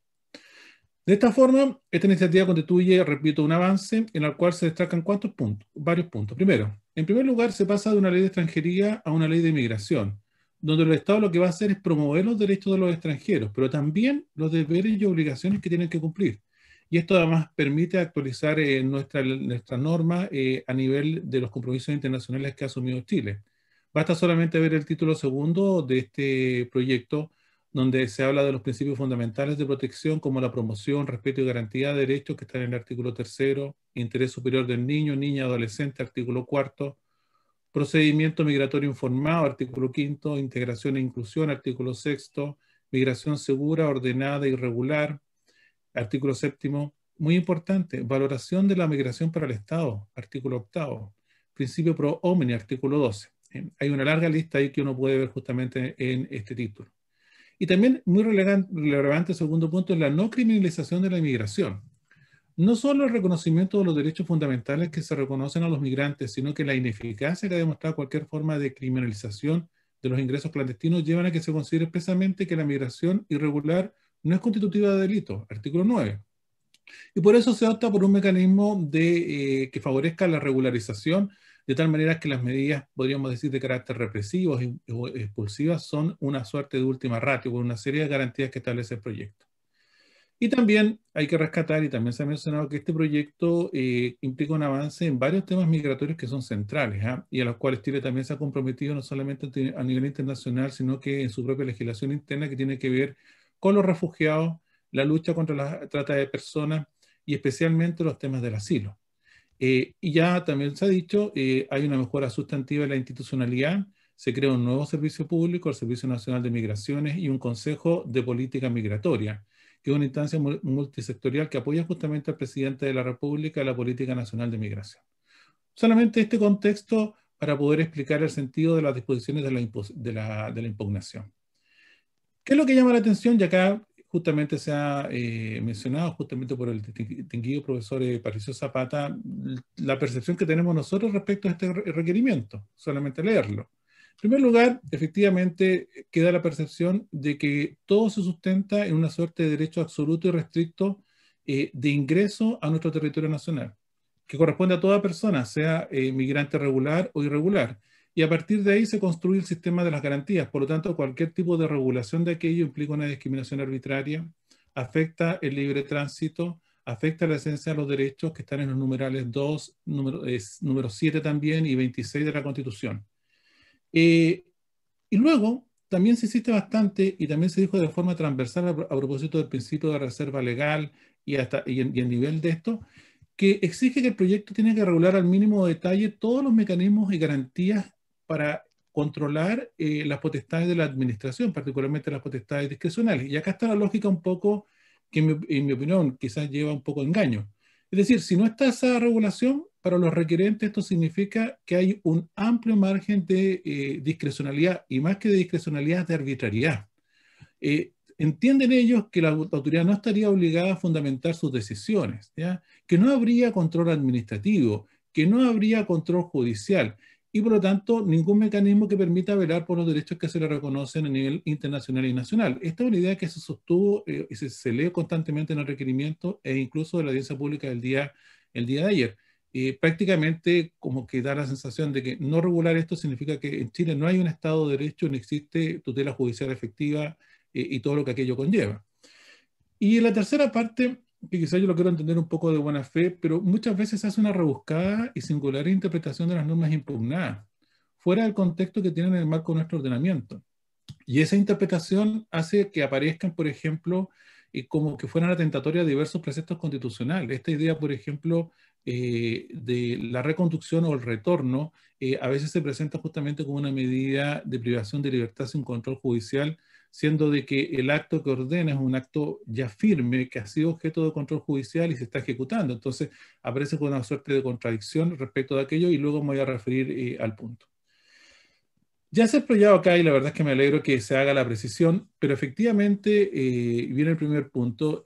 De esta forma, esta iniciativa constituye, repito, un avance en el cual se destacan ¿cuántos puntos? Varios puntos. Primero, en primer lugar, se pasa de una ley de extranjería a una ley de migración, donde el Estado lo que va a hacer es promover los derechos de los extranjeros, pero también los deberes y obligaciones que tienen que cumplir. Y esto además permite actualizar nuestra norma a nivel de los compromisos internacionales que ha asumido Chile. Basta solamente ver el título segundo de este proyecto, donde se habla de los principios fundamentales de protección como la promoción, respeto y garantía de derechos que están en el artículo 3º, interés superior del niño, niña, adolescente, artículo 4º, procedimiento migratorio informado, artículo 5º, integración e inclusión, artículo 6º, migración segura, ordenada y regular. Artículo 7º, muy importante, valoración de la migración para el Estado, artículo 8º. Principio pro homini, artículo 12. Hay una larga lista ahí que uno puede ver justamente en este título. Y también muy relevante, segundo punto, es la no criminalización de la inmigración. No solo el reconocimiento de los derechos fundamentales que se reconocen a los migrantes, sino que la ineficacia que ha demostrado cualquier forma de criminalización de los ingresos clandestinos llevan a que se considere expresamente que la migración irregular no es constitutiva de delito, artículo 9. Y por eso se opta por un mecanismo que favorezca la regularización, de tal manera que las medidas, podríamos decir, de carácter represivo o expulsivas son una suerte de última ratio, con una serie de garantías que establece el proyecto. Y también hay que rescatar, y también se ha mencionado, que este proyecto implica un avance en varios temas migratorios que son centrales, y a los cuales Chile también se ha comprometido no solamente a nivel internacional, sino que en su propia legislación interna, que tiene que ver con los refugiados, la lucha contra la trata de personas y especialmente los temas del asilo. Y ya también se ha dicho, hay una mejora sustantiva en la institucionalidad, se crea un nuevo servicio público, el Servicio Nacional de Migraciones, y un Consejo de Política Migratoria, que es una instancia multisectorial que apoya justamente al presidente de la República en la política nacional de migración. Solamente este contexto para poder explicar el sentido de las disposiciones de la impugnación. ¿Qué es lo que llama la atención? Y acá justamente se ha mencionado, justamente por el distinguido profesor Patricio Zapata, la percepción que tenemos nosotros respecto a este requerimiento, solamente leerlo. En primer lugar, efectivamente, queda la percepción de que todo se sustenta en una suerte de derecho absoluto y restricto de ingreso a nuestro territorio nacional, que corresponde a toda persona, sea migrante regular o irregular. Y a partir de ahí se construye el sistema de las garantías. Por lo tanto, cualquier tipo de regulación de aquello implica una discriminación arbitraria, afecta el libre tránsito, afecta la esencia de los derechos que están en los numerales 2, número 7 también y 26 de la Constitución. Y luego, también se insiste bastante, y también se dijo de forma transversal a propósito del principio de reserva legal y el nivel de esto, que exige que el proyecto tiene que regular al mínimo detalle todos los mecanismos y garantías para controlar las potestades de la administración, particularmente las potestades discrecionales. Y acá está la lógica un poco que en mi opinión quizás lleva un poco de engaño. Es decir, si no está esa regulación, para los requerentes esto significa que hay un amplio margen de discrecionalidad, y más que de discrecionalidad, de arbitrariedad. Entienden ellos que la autoridad no estaría obligada a fundamentar sus decisiones, ¿ya? Que no habría control administrativo, que no habría control judicial, y por lo tanto ningún mecanismo que permita velar por los derechos que se le reconocen a nivel internacional y nacional. Esta es una idea que se sostuvo y se lee constantemente en el requerimiento e incluso de la audiencia pública el día de ayer. Prácticamente como que da la sensación de que no regular esto significa que en Chile no hay un Estado de Derecho, no existe tutela judicial efectiva y todo lo que aquello conlleva. Y en la tercera parte, que quizás yo lo quiero entender un poco de buena fe, pero muchas veces se hace una rebuscada y singular interpretación de las normas impugnadas, fuera del contexto que tienen en el marco de nuestro ordenamiento. Y esa interpretación hace que aparezcan, por ejemplo, como que fueran atentatorias de diversos preceptos constitucionales. Esta idea, por ejemplo, de la reconducción o el retorno, a veces se presenta justamente como una medida de privación de libertad sin control judicial, siendo de que el acto que ordena es un acto ya firme, que ha sido objeto de control judicial y se está ejecutando. Entonces aparece con una suerte de contradicción respecto de aquello, y luego me voy a referir al punto. Ya se ha explayado acá, y la verdad es que me alegro que se haga la precisión, pero efectivamente, viene el primer punto,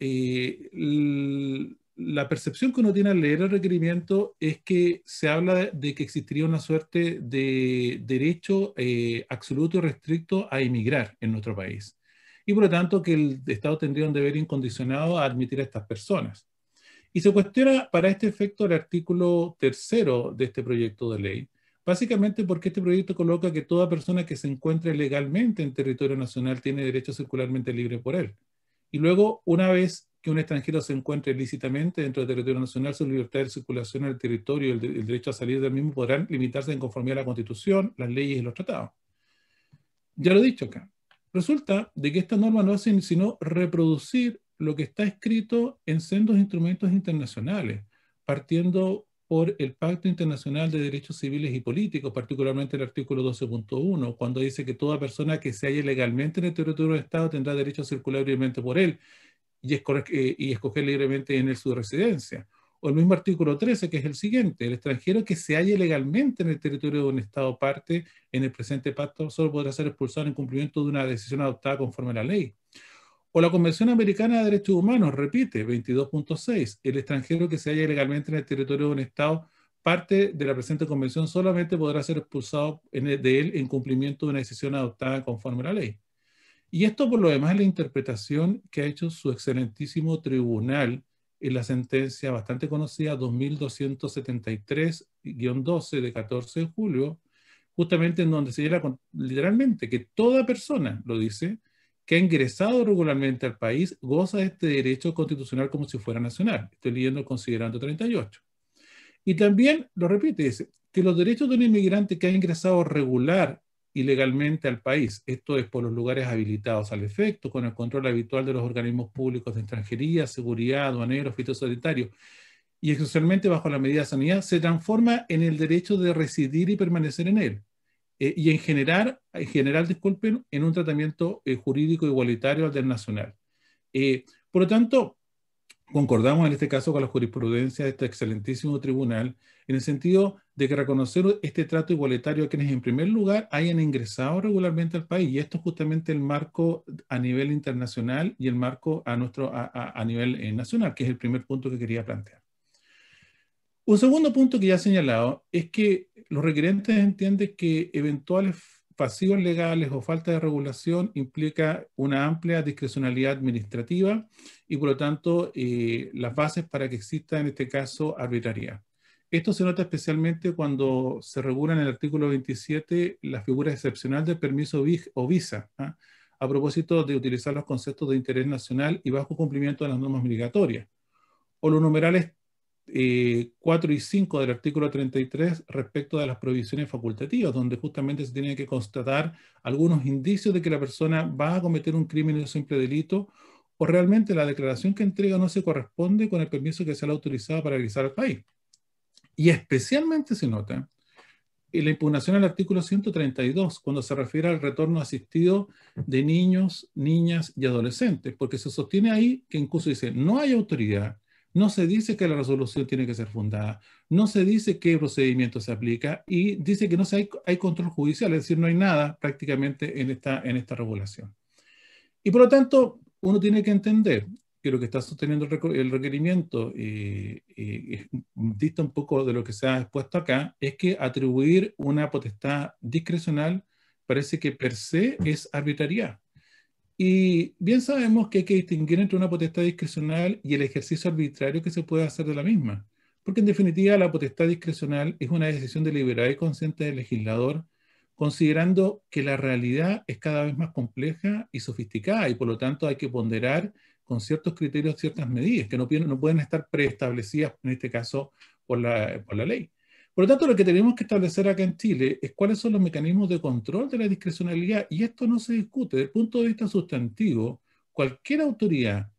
la percepción que uno tiene al leer el requerimiento es que se habla de que existiría una suerte de derecho absoluto y restricto a emigrar en nuestro país. Y por lo tanto que el Estado tendría un deber incondicionado a admitir a estas personas. Y se cuestiona para este efecto el artículo 3º de este proyecto de ley, básicamente porque este proyecto coloca que toda persona que se encuentre legalmente en territorio nacional tiene derecho a circularmente libre por él. Y luego, una vez que un extranjero se encuentre ilícitamente dentro del territorio nacional, su libertad de circulación en el territorio y el derecho a salir del mismo podrán limitarse en conformidad a la Constitución, las leyes y los tratados. Ya lo he dicho acá. Resulta de que esta norma no hace sino reproducir lo que está escrito en sendos instrumentos internacionales, partiendo por el Pacto Internacional de Derechos Civiles y Políticos, particularmente el artículo 12.1, cuando dice que toda persona que se halle legalmente en el territorio del Estado tendrá derecho a circular libremente por él y escoger libremente en él su residencia. O el mismo artículo 13, que es el siguiente: el extranjero que se halle legalmente en el territorio de un Estado parte en el presente pacto solo podrá ser expulsado en cumplimiento de una decisión adoptada conforme a la ley. O la Convención Americana de Derechos Humanos, repite, 22.6, el extranjero que se halla ilegalmente en el territorio de un Estado parte de la presente convención solamente podrá ser expulsado de él en cumplimiento de una decisión adoptada conforme a la ley. Y esto, por lo demás, es la interpretación que ha hecho su excelentísimo tribunal en la sentencia bastante conocida 2273-12 de 14 de julio, justamente en donde se señala literalmente que toda persona, lo dice, que ha ingresado regularmente al país goza de este derecho constitucional como si fuera nacional. Estoy leyendo el considerando 38. Y también, lo repite, dice que los derechos de un inmigrante que ha ingresado regular y legalmente al país, esto es por los lugares habilitados al efecto, con el control habitual de los organismos públicos de extranjería, seguridad, aduaneros, fitosanitarios, y especialmente bajo la medida de sanidad, se transforma en el derecho de residir y permanecer en él. Y en general, disculpen, en un tratamiento jurídico igualitario al del nacional. Por lo tanto, concordamos en este caso con la jurisprudencia de este excelentísimo tribunal, en el sentido de que reconocer este trato igualitario a quienes en primer lugar hayan ingresado regularmente al país, y esto es justamente el marco a nivel internacional y el marco a nivel nacional, que es el primer punto que quería plantear. Un segundo punto que ya he señalado es que los requerentes entienden que eventuales pasivos legales o falta de regulación implica una amplia discrecionalidad administrativa y, por lo tanto, las bases para que exista en este caso arbitrariedad. Esto se nota especialmente cuando se regula en el artículo 27 la figura excepcional del permiso o visa, ¿ah?, a propósito de utilizar los conceptos de interés nacional y bajo cumplimiento de las normas migratorias, o los numerales 4 y 5 del artículo 33 respecto de las prohibiciones facultativas, donde justamente se tiene que constatar algunos indicios de que la persona va a cometer un crimen o simple delito, o realmente la declaración que entrega no se corresponde con el permiso que se le ha autorizado para regresar al país. Y especialmente se nota en la impugnación al artículo 132, cuando se refiere al retorno asistido de niños, niñas y adolescentes, porque se sostiene ahí que incluso dice, no hay autoridad, no se dice que la resolución tiene que ser fundada, no se dice qué procedimiento se aplica y dice que no hay control judicial, es decir, no hay nada prácticamente en esta regulación. Y por lo tanto, uno tiene que entender que lo que está sosteniendo el requerimiento, dista un poco de lo que se ha expuesto acá, es que atribuir una potestad discrecional parece que per se es arbitrariedad. Y bien sabemos que hay que distinguir entre una potestad discrecional y el ejercicio arbitrario que se puede hacer de la misma. Porque en definitiva la potestad discrecional es una decisión deliberada y consciente del legislador, considerando que la realidad es cada vez más compleja y sofisticada y por lo tanto hay que ponderar con ciertos criterios ciertas medidas que no pueden estar preestablecidas, en este caso, por la ley. Por lo tanto, lo que tenemos que establecer acá en Chile es cuáles son los mecanismos de control de la discrecionalidad, y esto no se discute. Desde el punto de vista sustantivo, cualquier autoridad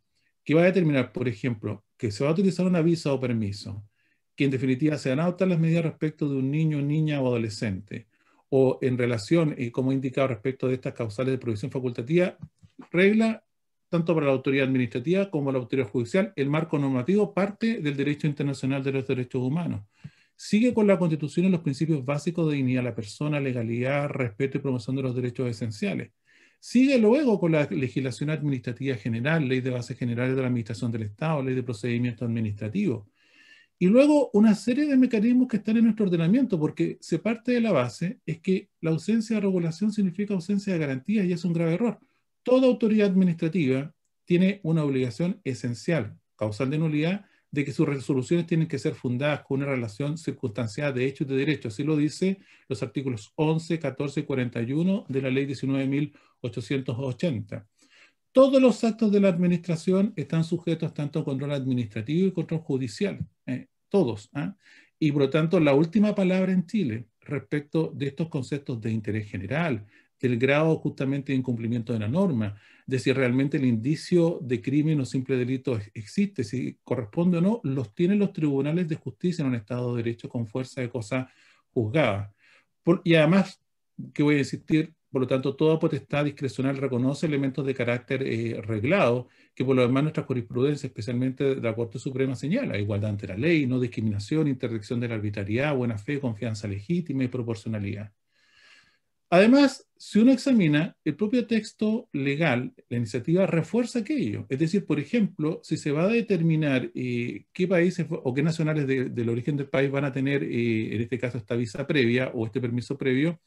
que va a determinar, por ejemplo, que se va a utilizar una visa o permiso, que en definitiva se van a adoptar las medidas respecto de un niño, niña o adolescente, o en relación, como he indicado, respecto de estas causales de prohibición facultativa, regla tanto para la autoridad administrativa como la autoridad judicial. El marco normativo parte del derecho internacional de los derechos humanos. Sigue con la Constitución y los principios básicos de dignidad de la persona, legalidad, respeto y promoción de los derechos esenciales. Sigue luego con la legislación administrativa general, ley de bases generales de la administración del Estado, ley de procedimiento administrativo. Y luego una serie de mecanismos que están en nuestro ordenamiento, porque se parte de la base es que la ausencia de regulación significa ausencia de garantías y es un grave error. Toda autoridad administrativa tiene una obligación esencial, causal de nulidad, de que sus resoluciones tienen que ser fundadas con una relación circunstanciada de hechos y de derechos. Así lo dice los artículos 11, 14 y 41 de la ley 19.880. Todos los actos de la administración están sujetos tanto a control administrativo y control judicial. Todos. Y por lo tanto, la última palabra en Chile respecto de estos conceptos de interés general, del grado justamente de incumplimiento de la norma, de si realmente el indicio de crimen o simple delito existe, si corresponde o no, los tienen los tribunales de justicia en un Estado de Derecho con fuerza de cosa juzgada. Y además, que voy a insistir, por lo tanto, toda potestad discrecional reconoce elementos de carácter reglado, que por lo demás nuestra jurisprudencia, especialmente de la Corte Suprema, señala: igualdad ante la ley, no discriminación, interdicción de la arbitrariedad, buena fe, confianza legítima y proporcionalidad. Además, si uno examina el propio texto legal, la iniciativa refuerza aquello. Es decir, por ejemplo, si se va a determinar qué países o qué nacionales del origen del país van a tener, en este caso, esta visa previa o este permiso previo,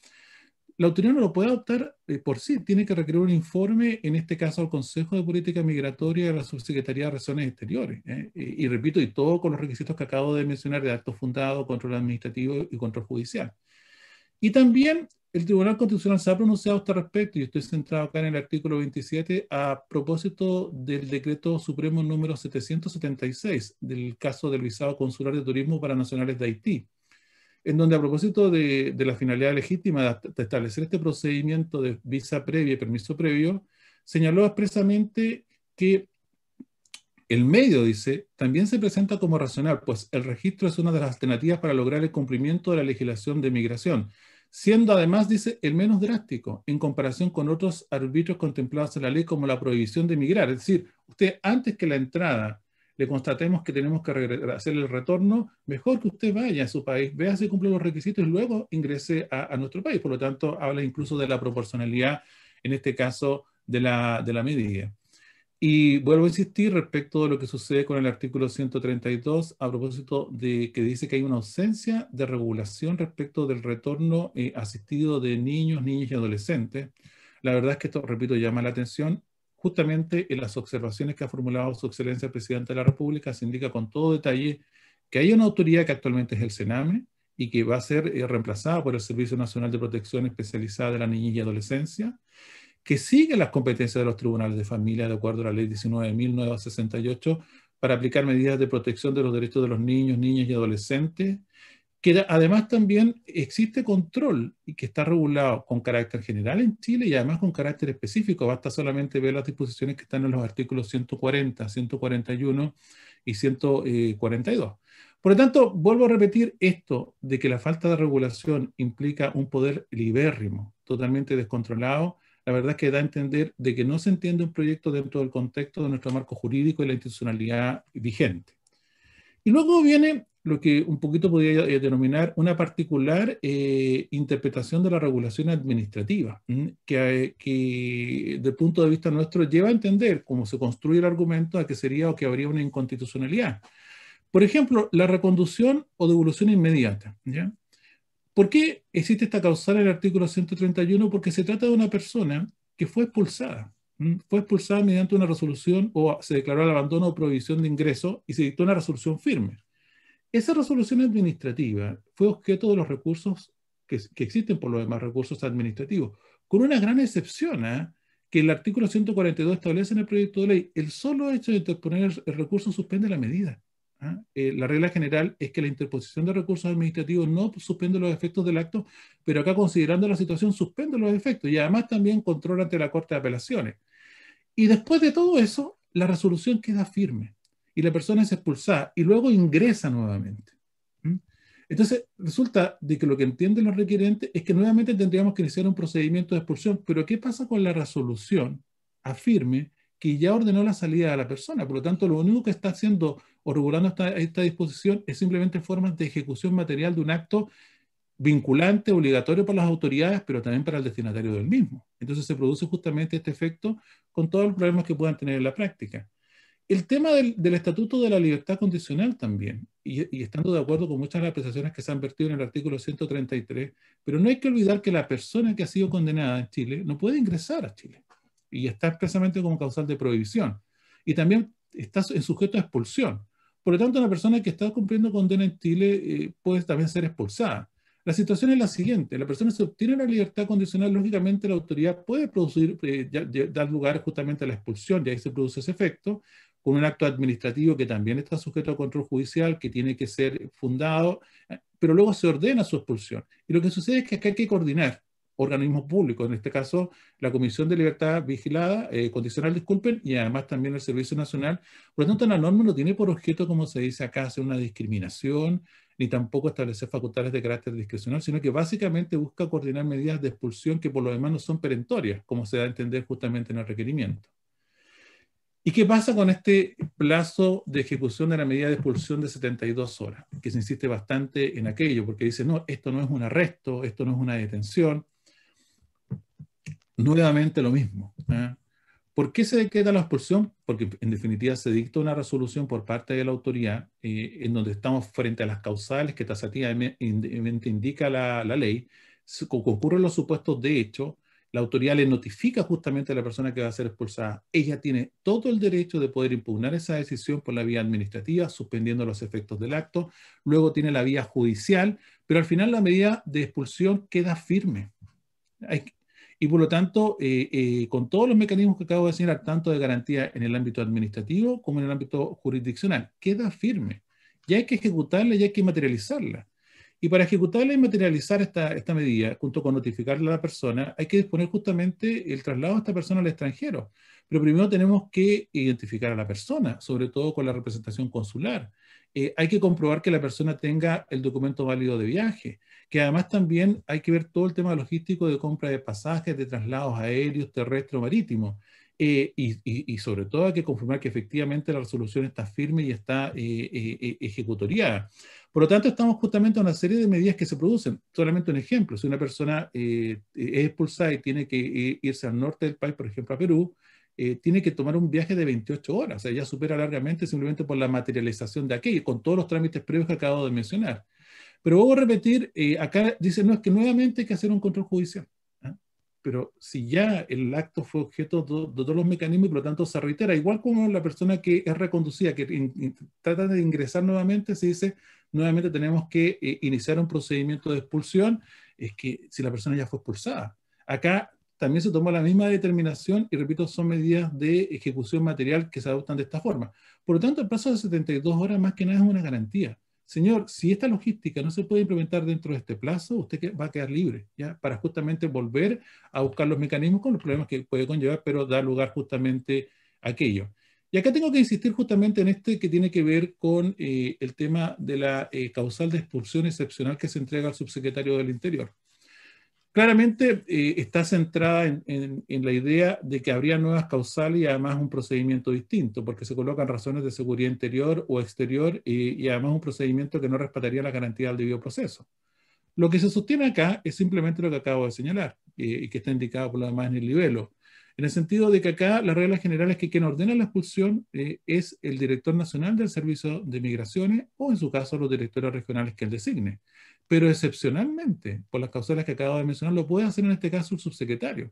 la autoridad no lo puede adoptar por sí, tiene que requerir un informe, en este caso al Consejo de Política Migratoria de la Subsecretaría de Relaciones Exteriores. Y repito, y todo con los requisitos que acabo de mencionar de acto fundado, control administrativo y control judicial. Y también el Tribunal Constitucional se ha pronunciado a este respecto, y estoy centrado acá en el artículo 27, a propósito del decreto supremo número 776, del caso del visado consular de turismo para nacionales de Haití, en donde a propósito de la finalidad legítima de establecer este procedimiento de visa previa y permiso previo, señaló expresamente que el medio, dice, también se presenta como racional, pues el registro es una de las alternativas para lograr el cumplimiento de la legislación de migración, siendo además, dice, el menos drástico en comparación con otros arbitrios contemplados en la ley como la prohibición de migrar. Es decir, usted antes que la entrada le constatemos que tenemos que hacer el retorno, mejor que usted vaya a su país, vea si cumple los requisitos y luego ingrese a nuestro país. Por lo tanto, habla incluso de la proporcionalidad, en este caso, de la medida. Y vuelvo a insistir respecto de lo que sucede con el artículo 132, a propósito de que dice que hay una ausencia de regulación respecto del retorno asistido de niños, niñas y adolescentes. La verdad es que esto, repito, llama la atención. Justamente en las observaciones que ha formulado su excelencia el presidente de la República se indica con todo detalle que hay una autoridad que actualmente es el CENAME y que va a ser reemplazada por el Servicio Nacional de Protección Especializada de la Niñez y Adolescencia, que sigue las competencias de los tribunales de familia de acuerdo a la ley 19.968 para aplicar medidas de protección de los derechos de los niños, niñas y adolescentes, que además también existe control y que está regulado con carácter general en Chile y además con carácter específico. Basta solamente ver las disposiciones que están en los artículos 140, 141 y 142. Por lo tanto, vuelvo a repetir esto de que la falta de regulación implica un poder libérrimo, totalmente descontrolado. La verdad es que da a entender de que no se entiende un proyecto dentro del contexto de nuestro marco jurídico y la institucionalidad vigente. Y luego viene lo que un poquito podría denominar una particular interpretación de la regulación administrativa, que desde el punto de vista nuestro lleva a entender cómo se construye el argumento a que sería o que habría una inconstitucionalidad. Por ejemplo, la reconducción o devolución inmediata, ¿ya? ¿Por qué existe esta causal en el artículo 131? Porque se trata de una persona que fue expulsada. Fue expulsada mediante una resolución o se declaró el abandono o prohibición de ingreso y se dictó una resolución firme. Esa resolución administrativa fue objeto de los recursos que existen por los demás recursos administrativos, con una gran excepción, que el artículo 142 establece en el proyecto de ley. El solo hecho de interponer el recurso suspende la medida. La regla general es que la interposición de recursos administrativos no suspende los efectos del acto, pero acá, considerando la situación, suspende los efectos y además también controla ante la Corte de Apelaciones. Y después de todo eso, la resolución queda firme y la persona es expulsada y luego ingresa nuevamente. Entonces, resulta de que lo que entienden los requerentes es que nuevamente tendríamos que iniciar un procedimiento de expulsión, pero ¿qué pasa con la resolución afirme que ya ordenó la salida de la persona? Por lo tanto, lo único que está haciendo o regulando esta disposición es simplemente formas de ejecución material de un acto vinculante, obligatorio para las autoridades, pero también para el destinatario del mismo. Entonces se produce justamente este efecto con todos los problemas que puedan tener en la práctica. El tema del Estatuto de la Libertad Condicional también, y estando de acuerdo con muchas de las apreciaciones que se han vertido en el artículo 133, pero no hay que olvidar que la persona que ha sido condenada en Chile no puede ingresar a Chile y está expresamente como causal de prohibición. Y también está sujeto a expulsión. Por lo tanto, una persona que está cumpliendo condena en Chile puede también ser expulsada. La situación es la siguiente: la persona se obtiene la libertad condicional, lógicamente la autoridad puede producir, dar lugar justamente a la expulsión, y ahí se produce ese efecto, con un acto administrativo que también está sujeto a control judicial, que tiene que ser fundado, pero luego se ordena su expulsión. Y lo que sucede es que acá hay que coordinar organismos públicos, en este caso la Comisión de Libertad Vigilada, Condicional, disculpen, y además también el Servicio Nacional. Por lo tanto, la norma no tiene por objeto, como se dice acá, hacer una discriminación, ni tampoco establecer facultades de carácter discrecional, sino que básicamente busca coordinar medidas de expulsión que por lo demás no son perentorias, como se da a entender justamente en el requerimiento. ¿Y qué pasa con este plazo de ejecución de la medida de expulsión de 72 horas? Que se insiste bastante en aquello, porque dice, no, esto no es un arresto, esto no es una detención. Nuevamente lo mismo. ¿Por qué se decreta la expulsión? Porque en definitiva se dicta una resolución por parte de la autoridad en donde estamos frente a las causales que tasativamente indica la ley, concurren los supuestos de hecho, la autoridad le notifica justamente a la persona que va a ser expulsada. Ella tiene todo el derecho de poder impugnar esa decisión por la vía administrativa, suspendiendo los efectos del acto. Luego tiene la vía judicial, pero al final la medida de expulsión queda firme. Y por lo tanto, con todos los mecanismos que acabo de señalar, tanto de garantía en el ámbito administrativo como en el ámbito jurisdiccional, queda firme. Ya hay que ejecutarla, ya hay que materializarla. Y para ejecutarla y materializar esta medida, junto con notificarle a la persona, hay que disponer justamente el traslado de esta persona al extranjero. Pero primero tenemos que identificar a la persona, sobre todo con la representación consular. Hay que comprobar que la persona tenga el documento válido de viaje, que además también hay que ver todo el tema logístico de compra de pasajes, de traslados aéreos, terrestres o marítimos. Y sobre todo hay que confirmar que efectivamente la resolución está firme y está ejecutoriada. Por lo tanto, estamos justamente en una serie de medidas que se producen. Solamente un ejemplo, si una persona es expulsada y tiene que irse al norte del país, por ejemplo a Perú, tiene que tomar un viaje de 28 horas, o sea, ya supera largamente simplemente por la materialización de aquello, con todos los trámites previos que acabo de mencionar. Pero vuelvo a repetir, acá dice, no, es que nuevamente hay que hacer un control judicial. Pero si ya el acto fue objeto de todos los mecanismos y por lo tanto se reitera, igual como la persona que es reconducida, que trata de ingresar nuevamente, se dice, nuevamente tenemos que iniciar un procedimiento de expulsión, es que si la persona ya fue expulsada. Acá también se tomó la misma determinación y repito, son medidas de ejecución material que se adoptan de esta forma. Por lo tanto, el plazo de 72 horas más que nada es una garantía. Señor, si esta logística no se puede implementar dentro de este plazo, usted va a quedar libre, ¿ya? Para justamente volver a buscar los mecanismos con los problemas que puede conllevar, pero da lugar justamente a aquello. Y acá tengo que insistir justamente en este que tiene que ver con el tema de la causal de expulsión excepcional que se entrega al subsecretario del Interior. Claramente está centrada en la idea de que habría nuevas causales y además un procedimiento distinto, porque se colocan razones de seguridad interior o exterior y además un procedimiento que no respetaría la garantía del debido proceso. Lo que se sostiene acá es simplemente lo que acabo de señalar y que está indicado por lo demás en el libelo, en el sentido de que acá la regla general es que quien ordena la expulsión es el director nacional del Servicio de Migraciones o en su caso los directores regionales que él designe. Pero excepcionalmente, por las causales que acabo de mencionar, lo puede hacer en este caso el subsecretario.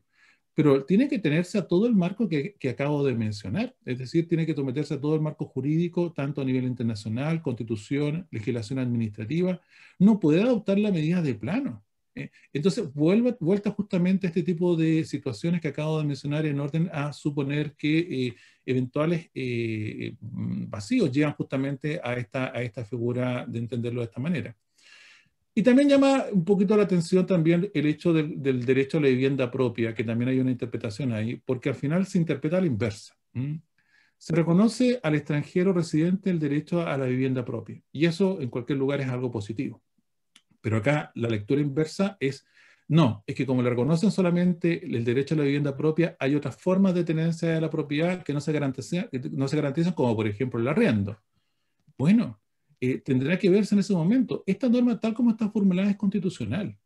Pero tiene que tenerse a todo el marco que acabo de mencionar. Es decir, tiene que someterse a todo el marco jurídico, tanto a nivel internacional, constitución, legislación administrativa. No puede adoptar la medida de plano. Entonces, vuelta justamente a este tipo de situaciones que acabo de mencionar en orden a suponer que eventuales vacíos llegan justamente a esta figura de entenderlo de esta manera. Y también llama un poquito la atención también el hecho del derecho a la vivienda propia, que también hay una interpretación ahí, porque al final se interpreta a la inversa. Se reconoce al extranjero residente el derecho a la vivienda propia, y eso en cualquier lugar es algo positivo. Pero acá la lectura inversa es, no, es que como le reconocen solamente el derecho a la vivienda propia, hay otras formas de tenencia de la propiedad que no se garantizan, como por ejemplo el arriendo. Bueno, tendrá que verse en ese momento. Esta norma, tal como está formulada, es constitucional.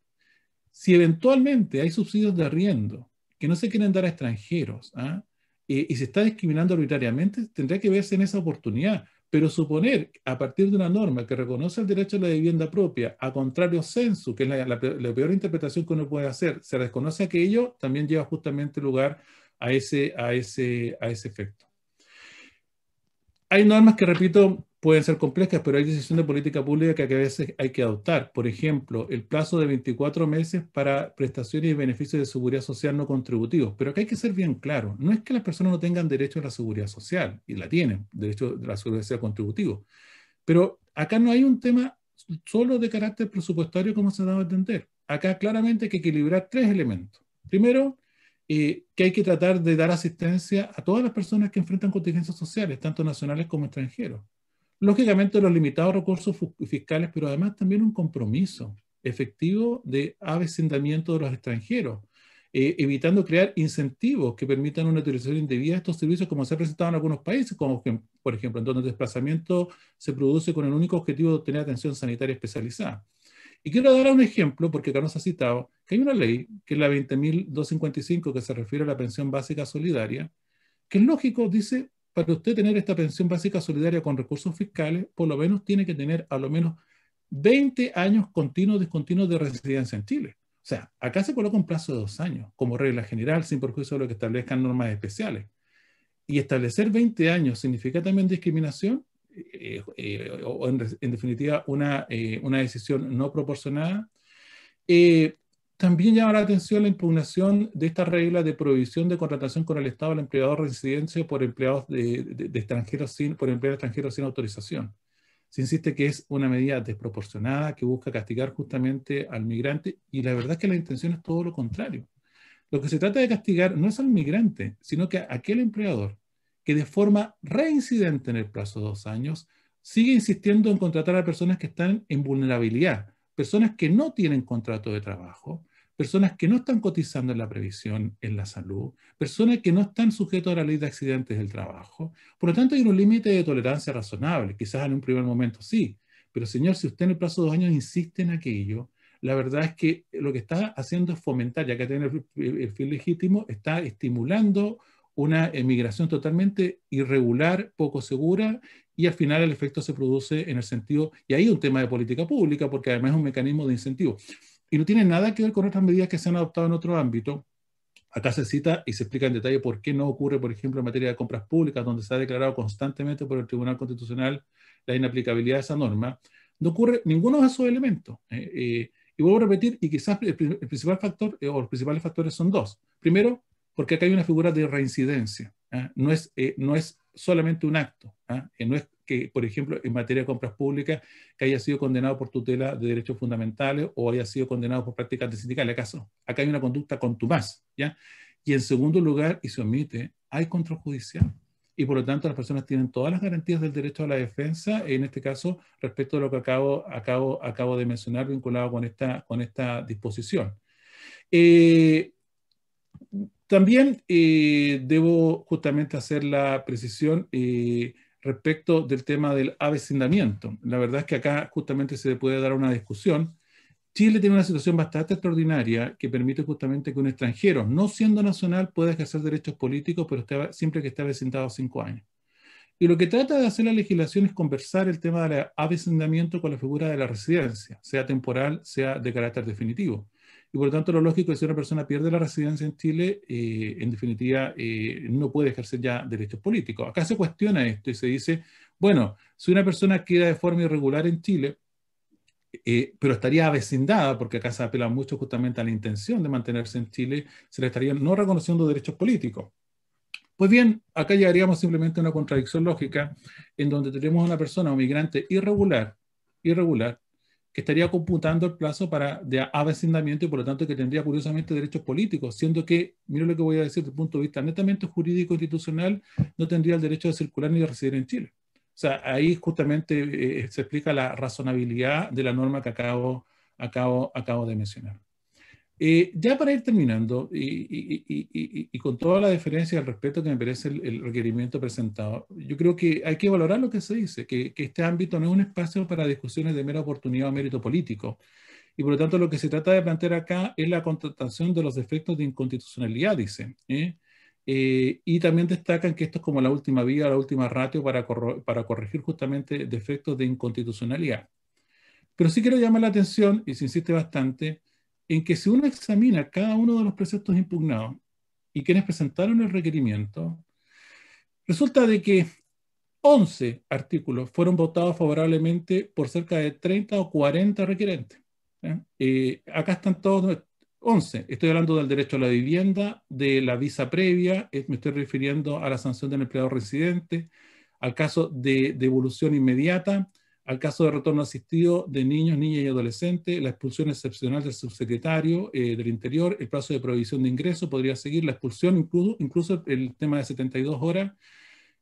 Si eventualmente hay subsidios de arriendo que no se quieren dar a extranjeros y se está discriminando arbitrariamente, tendrá que verse en esa oportunidad. Pero suponer, a partir de una norma que reconoce el derecho a la vivienda propia, a contrario sensu, que es la peor interpretación que uno puede hacer, se desconoce aquello, también lleva justamente lugar a ese efecto. Hay normas que, repito, pueden ser complejas, pero hay decisiones de política pública que a veces hay que adoptar. Por ejemplo, el plazo de 24 meses para prestaciones y beneficios de seguridad social no contributivos. Pero acá hay que ser bien claro. No es que las personas no tengan derecho a la seguridad social, y la tienen, derecho a la seguridad social contributivo. Pero acá no hay un tema solo de carácter presupuestario como se ha dado a entender. acá claramente hay que equilibrar tres elementos. Primero, que hay que tratar de dar asistencia a todas las personas que enfrentan contingencias sociales, tanto nacionales como extranjeros. Lógicamente los limitados recursos fiscales, pero además también un compromiso efectivo de avecindamiento de los extranjeros, evitando crear incentivos que permitan una utilización indebida de estos servicios, como se ha presentado en algunos países, como que, por ejemplo, en donde el desplazamiento se produce con el único objetivo de obtener atención sanitaria especializada. Y quiero dar un ejemplo, porque acá nos ha citado, que hay una ley, que es la 20.255, que se refiere a la pensión básica solidaria, que es lógico, dice, para usted tener esta pensión básica solidaria con recursos fiscales, por lo menos tiene que tener a lo menos 20 años continuos, discontinuos de residencia en Chile. O sea, acá se coloca un plazo de 2 años, como regla general, sin perjuicio de lo que establezcan normas especiales. Y establecer 20 años significa también discriminación, o en definitiva una decisión no proporcionada. También llama la atención la impugnación de esta regla de prohibición de contratación con el Estado al empleador residencia por empleados de extranjeros por empleados extranjeros sin autorización. Se insiste que es una medida desproporcionada que busca castigar justamente al migrante, y la verdad es que la intención es todo lo contrario. Lo que se trata de castigar no es al migrante, sino que a aquel empleador que de forma reincidente en el plazo de 2 años sigue insistiendo en contratar a personas que están en vulnerabilidad, personas que no tienen contrato de trabajo, personas que no están cotizando en la previsión, en la salud, personas que no están sujetos a la ley de accidentes del trabajo. Por lo tanto, hay un límite de tolerancia razonable. Quizás en un primer momento sí, pero señor, si usted en el plazo de 2 años insiste en aquello, la verdad es que lo que está haciendo es fomentar, ya que tiene el fin legítimo, está estimulando una emigración totalmente irregular, poco segura, y al final el efecto se produce en el sentido, y ahí un tema de política pública, porque además es un mecanismo de incentivo. Y no tiene nada que ver con otras medidas que se han adoptado en otro ámbito. Acá se cita y se explica en detalle por qué no ocurre, por ejemplo, en materia de compras públicas, donde se ha declarado constantemente por el Tribunal Constitucional la inaplicabilidad de esa norma. No ocurre ninguno de esos elementos. Y vuelvo a repetir, y quizás el principal factor, o los principales factores son 2. Primero, porque acá hay una figura de reincidencia. No es solamente un acto. No es que, por ejemplo, en materia de compras públicas, que haya sido condenado por tutela de derechos fundamentales o haya sido condenado por prácticas antisindicales. Acá hay una conducta contumaz, ¿ya? Y en segundo lugar, y se omite, hay control judicial. Y por lo tanto, las personas tienen todas las garantías del derecho a la defensa, en este caso, respecto a lo que acabo de mencionar, vinculado con esta disposición. También debo justamente hacer la precisión respecto del tema del avecindamiento. La verdad es que acá justamente se puede dar una discusión. Chile tiene una situación bastante extraordinaria que permite justamente que un extranjero, no siendo nacional, pueda ejercer derechos políticos, pero siempre que esté avecindado 5 años. Y lo que trata de hacer la legislación es conversar el tema del avecindamiento con la figura de la residencia, sea temporal, sea de carácter definitivo. Y por lo tanto, lo lógico es que si una persona pierde la residencia en Chile, en definitiva, no puede ejercer ya derechos políticos. Acá se cuestiona esto y se dice, bueno, si una persona queda de forma irregular en Chile, pero estaría avecindada, porque acá se apela mucho justamente a la intención de mantenerse en Chile, se le estarían no reconociendo derechos políticos. Pues bien, acá llegaríamos simplemente a una contradicción lógica, en donde tenemos una persona, un migrante irregular, que estaría computando el plazo de avecindamiento y por lo tanto que tendría curiosamente derechos políticos, siendo que, mira lo que voy a decir desde el punto de vista netamente jurídico institucional, no tendría el derecho de circular ni de residir en Chile. O sea, ahí justamente se explica la razonabilidad de la norma que acabo de mencionar. Ya para ir terminando, y con toda la deferencia y el respeto que me merece el requerimiento presentado, yo creo que hay que valorar lo que se dice, que este ámbito no es un espacio para discusiones de mera oportunidad o mérito político, y por lo tanto lo que se trata de plantear acá es la constatación de los defectos de inconstitucionalidad, dice. Y también destacan que esto es como la última vía, la última ratio para corregir justamente defectos de inconstitucionalidad. Pero sí quiero llamar la atención, y se insiste bastante, en que si uno examina cada uno de los preceptos impugnados y quienes presentaron el requerimiento, resulta de que 11 artículos fueron votados favorablemente por cerca de 30 o 40 requerentes. Acá están todos 11. Estoy hablando del derecho a la vivienda, de la visa previa, me estoy refiriendo a la sanción del empleado residente, al caso de devolución inmediata, al caso de retorno asistido de niños, niñas y adolescentes, la expulsión excepcional del subsecretario del Interior, el plazo de prohibición de ingreso, podría seguir la expulsión, incluso el tema de 72 horas,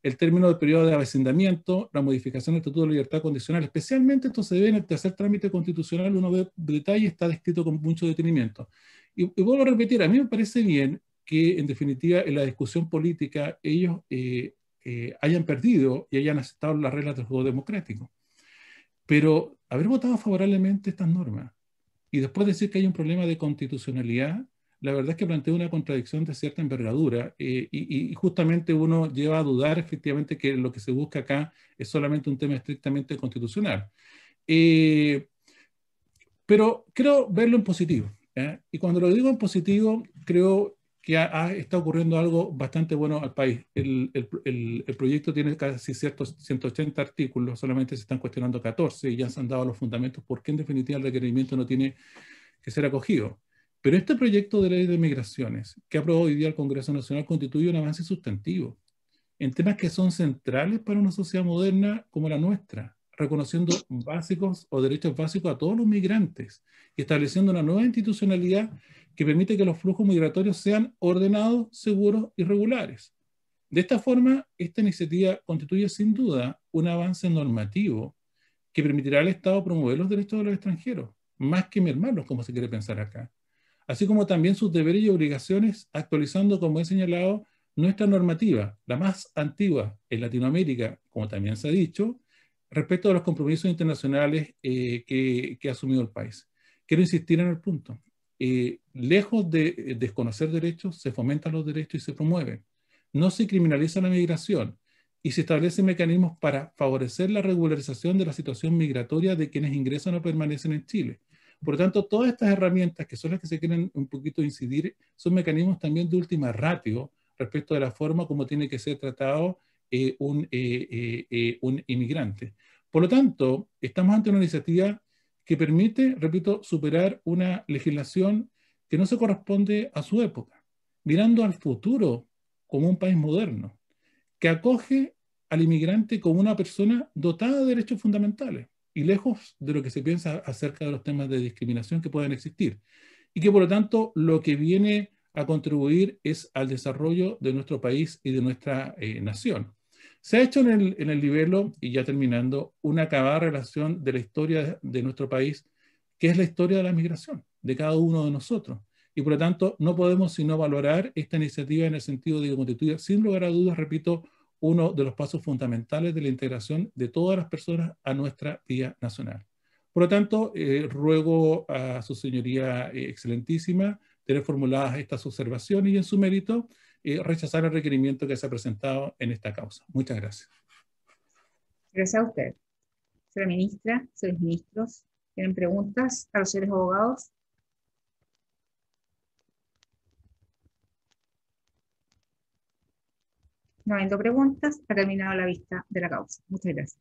el término del periodo de avecindamiento, la modificación del Estatuto de Libertad Condicional. Especialmente esto se ve en el tercer trámite constitucional, uno ve detalle, está descrito con mucho detenimiento. Y vuelvo a repetir, a mí me parece bien que en definitiva en la discusión política ellos hayan perdido y hayan aceptado las reglas del juego democrático. Pero haber votado favorablemente estas normas y después decir que hay un problema de constitucionalidad, la verdad es que plantea una contradicción de cierta envergadura y justamente uno lleva a dudar efectivamente que lo que se busca acá es solamente un tema estrictamente constitucional. Pero creo verlo en positivo. Y cuando lo digo en positivo, creo que está ocurriendo algo bastante bueno al país. El proyecto tiene casi ciertos 180 artículos, solamente se están cuestionando 14 y ya se han dado los fundamentos porque en definitiva el requerimiento no tiene que ser acogido. Pero este proyecto de ley de migraciones que ha aprobado hoy día el Congreso Nacional constituye un avance sustantivo en temas que son centrales para una sociedad moderna como la nuestra, reconociendo básicos o derechos básicos a todos los migrantes y estableciendo una nueva institucionalidad que permite que los flujos migratorios sean ordenados, seguros y regulares. De esta forma, esta iniciativa constituye sin duda un avance normativo que permitirá al Estado promover los derechos de los extranjeros, más que mermarlos, como se quiere pensar acá, así como también sus deberes y obligaciones, actualizando, como he señalado, nuestra normativa, la más antigua en Latinoamérica, como también se ha dicho, respecto a los compromisos internacionales que ha asumido el país. Quiero insistir en el punto. Lejos de desconocer derechos, se fomentan los derechos y se promueven. No se criminaliza la migración y se establecen mecanismos para favorecer la regularización de la situación migratoria de quienes ingresan o permanecen en Chile. Por lo tanto, todas estas herramientas, que son las que se quieren un poquito incidir, son mecanismos también de última ratio respecto de la forma como tiene que ser tratado un inmigrante. Por lo tanto, estamos ante una iniciativa que permite, repito, superar una legislación que no se corresponde a su época, mirando al futuro como un país moderno, que acoge al inmigrante como una persona dotada de derechos fundamentales y lejos de lo que se piensa acerca de los temas de discriminación que puedan existir. Y que por lo tanto lo que viene a contribuir es al desarrollo de nuestro país y de nuestra nación. Se ha hecho en el libelo, y ya terminando, una acabada relación de la historia de nuestro país, que es la historia de la migración, de cada uno de nosotros. Y por lo tanto no podemos sino valorar esta iniciativa en el sentido de que constituye, sin lugar a dudas, repito, uno de los pasos fundamentales de la integración de todas las personas a nuestra vía nacional. Por lo tanto, ruego a su señoría excelentísima tener formuladas estas observaciones y en su mérito rechazar el requerimiento que se ha presentado en esta causa. Muchas gracias. Gracias a usted. Señora ministra, señores ministros, ¿tienen preguntas a los señores abogados? No habiendo preguntas, ha terminado la vista de la causa. Muchas gracias.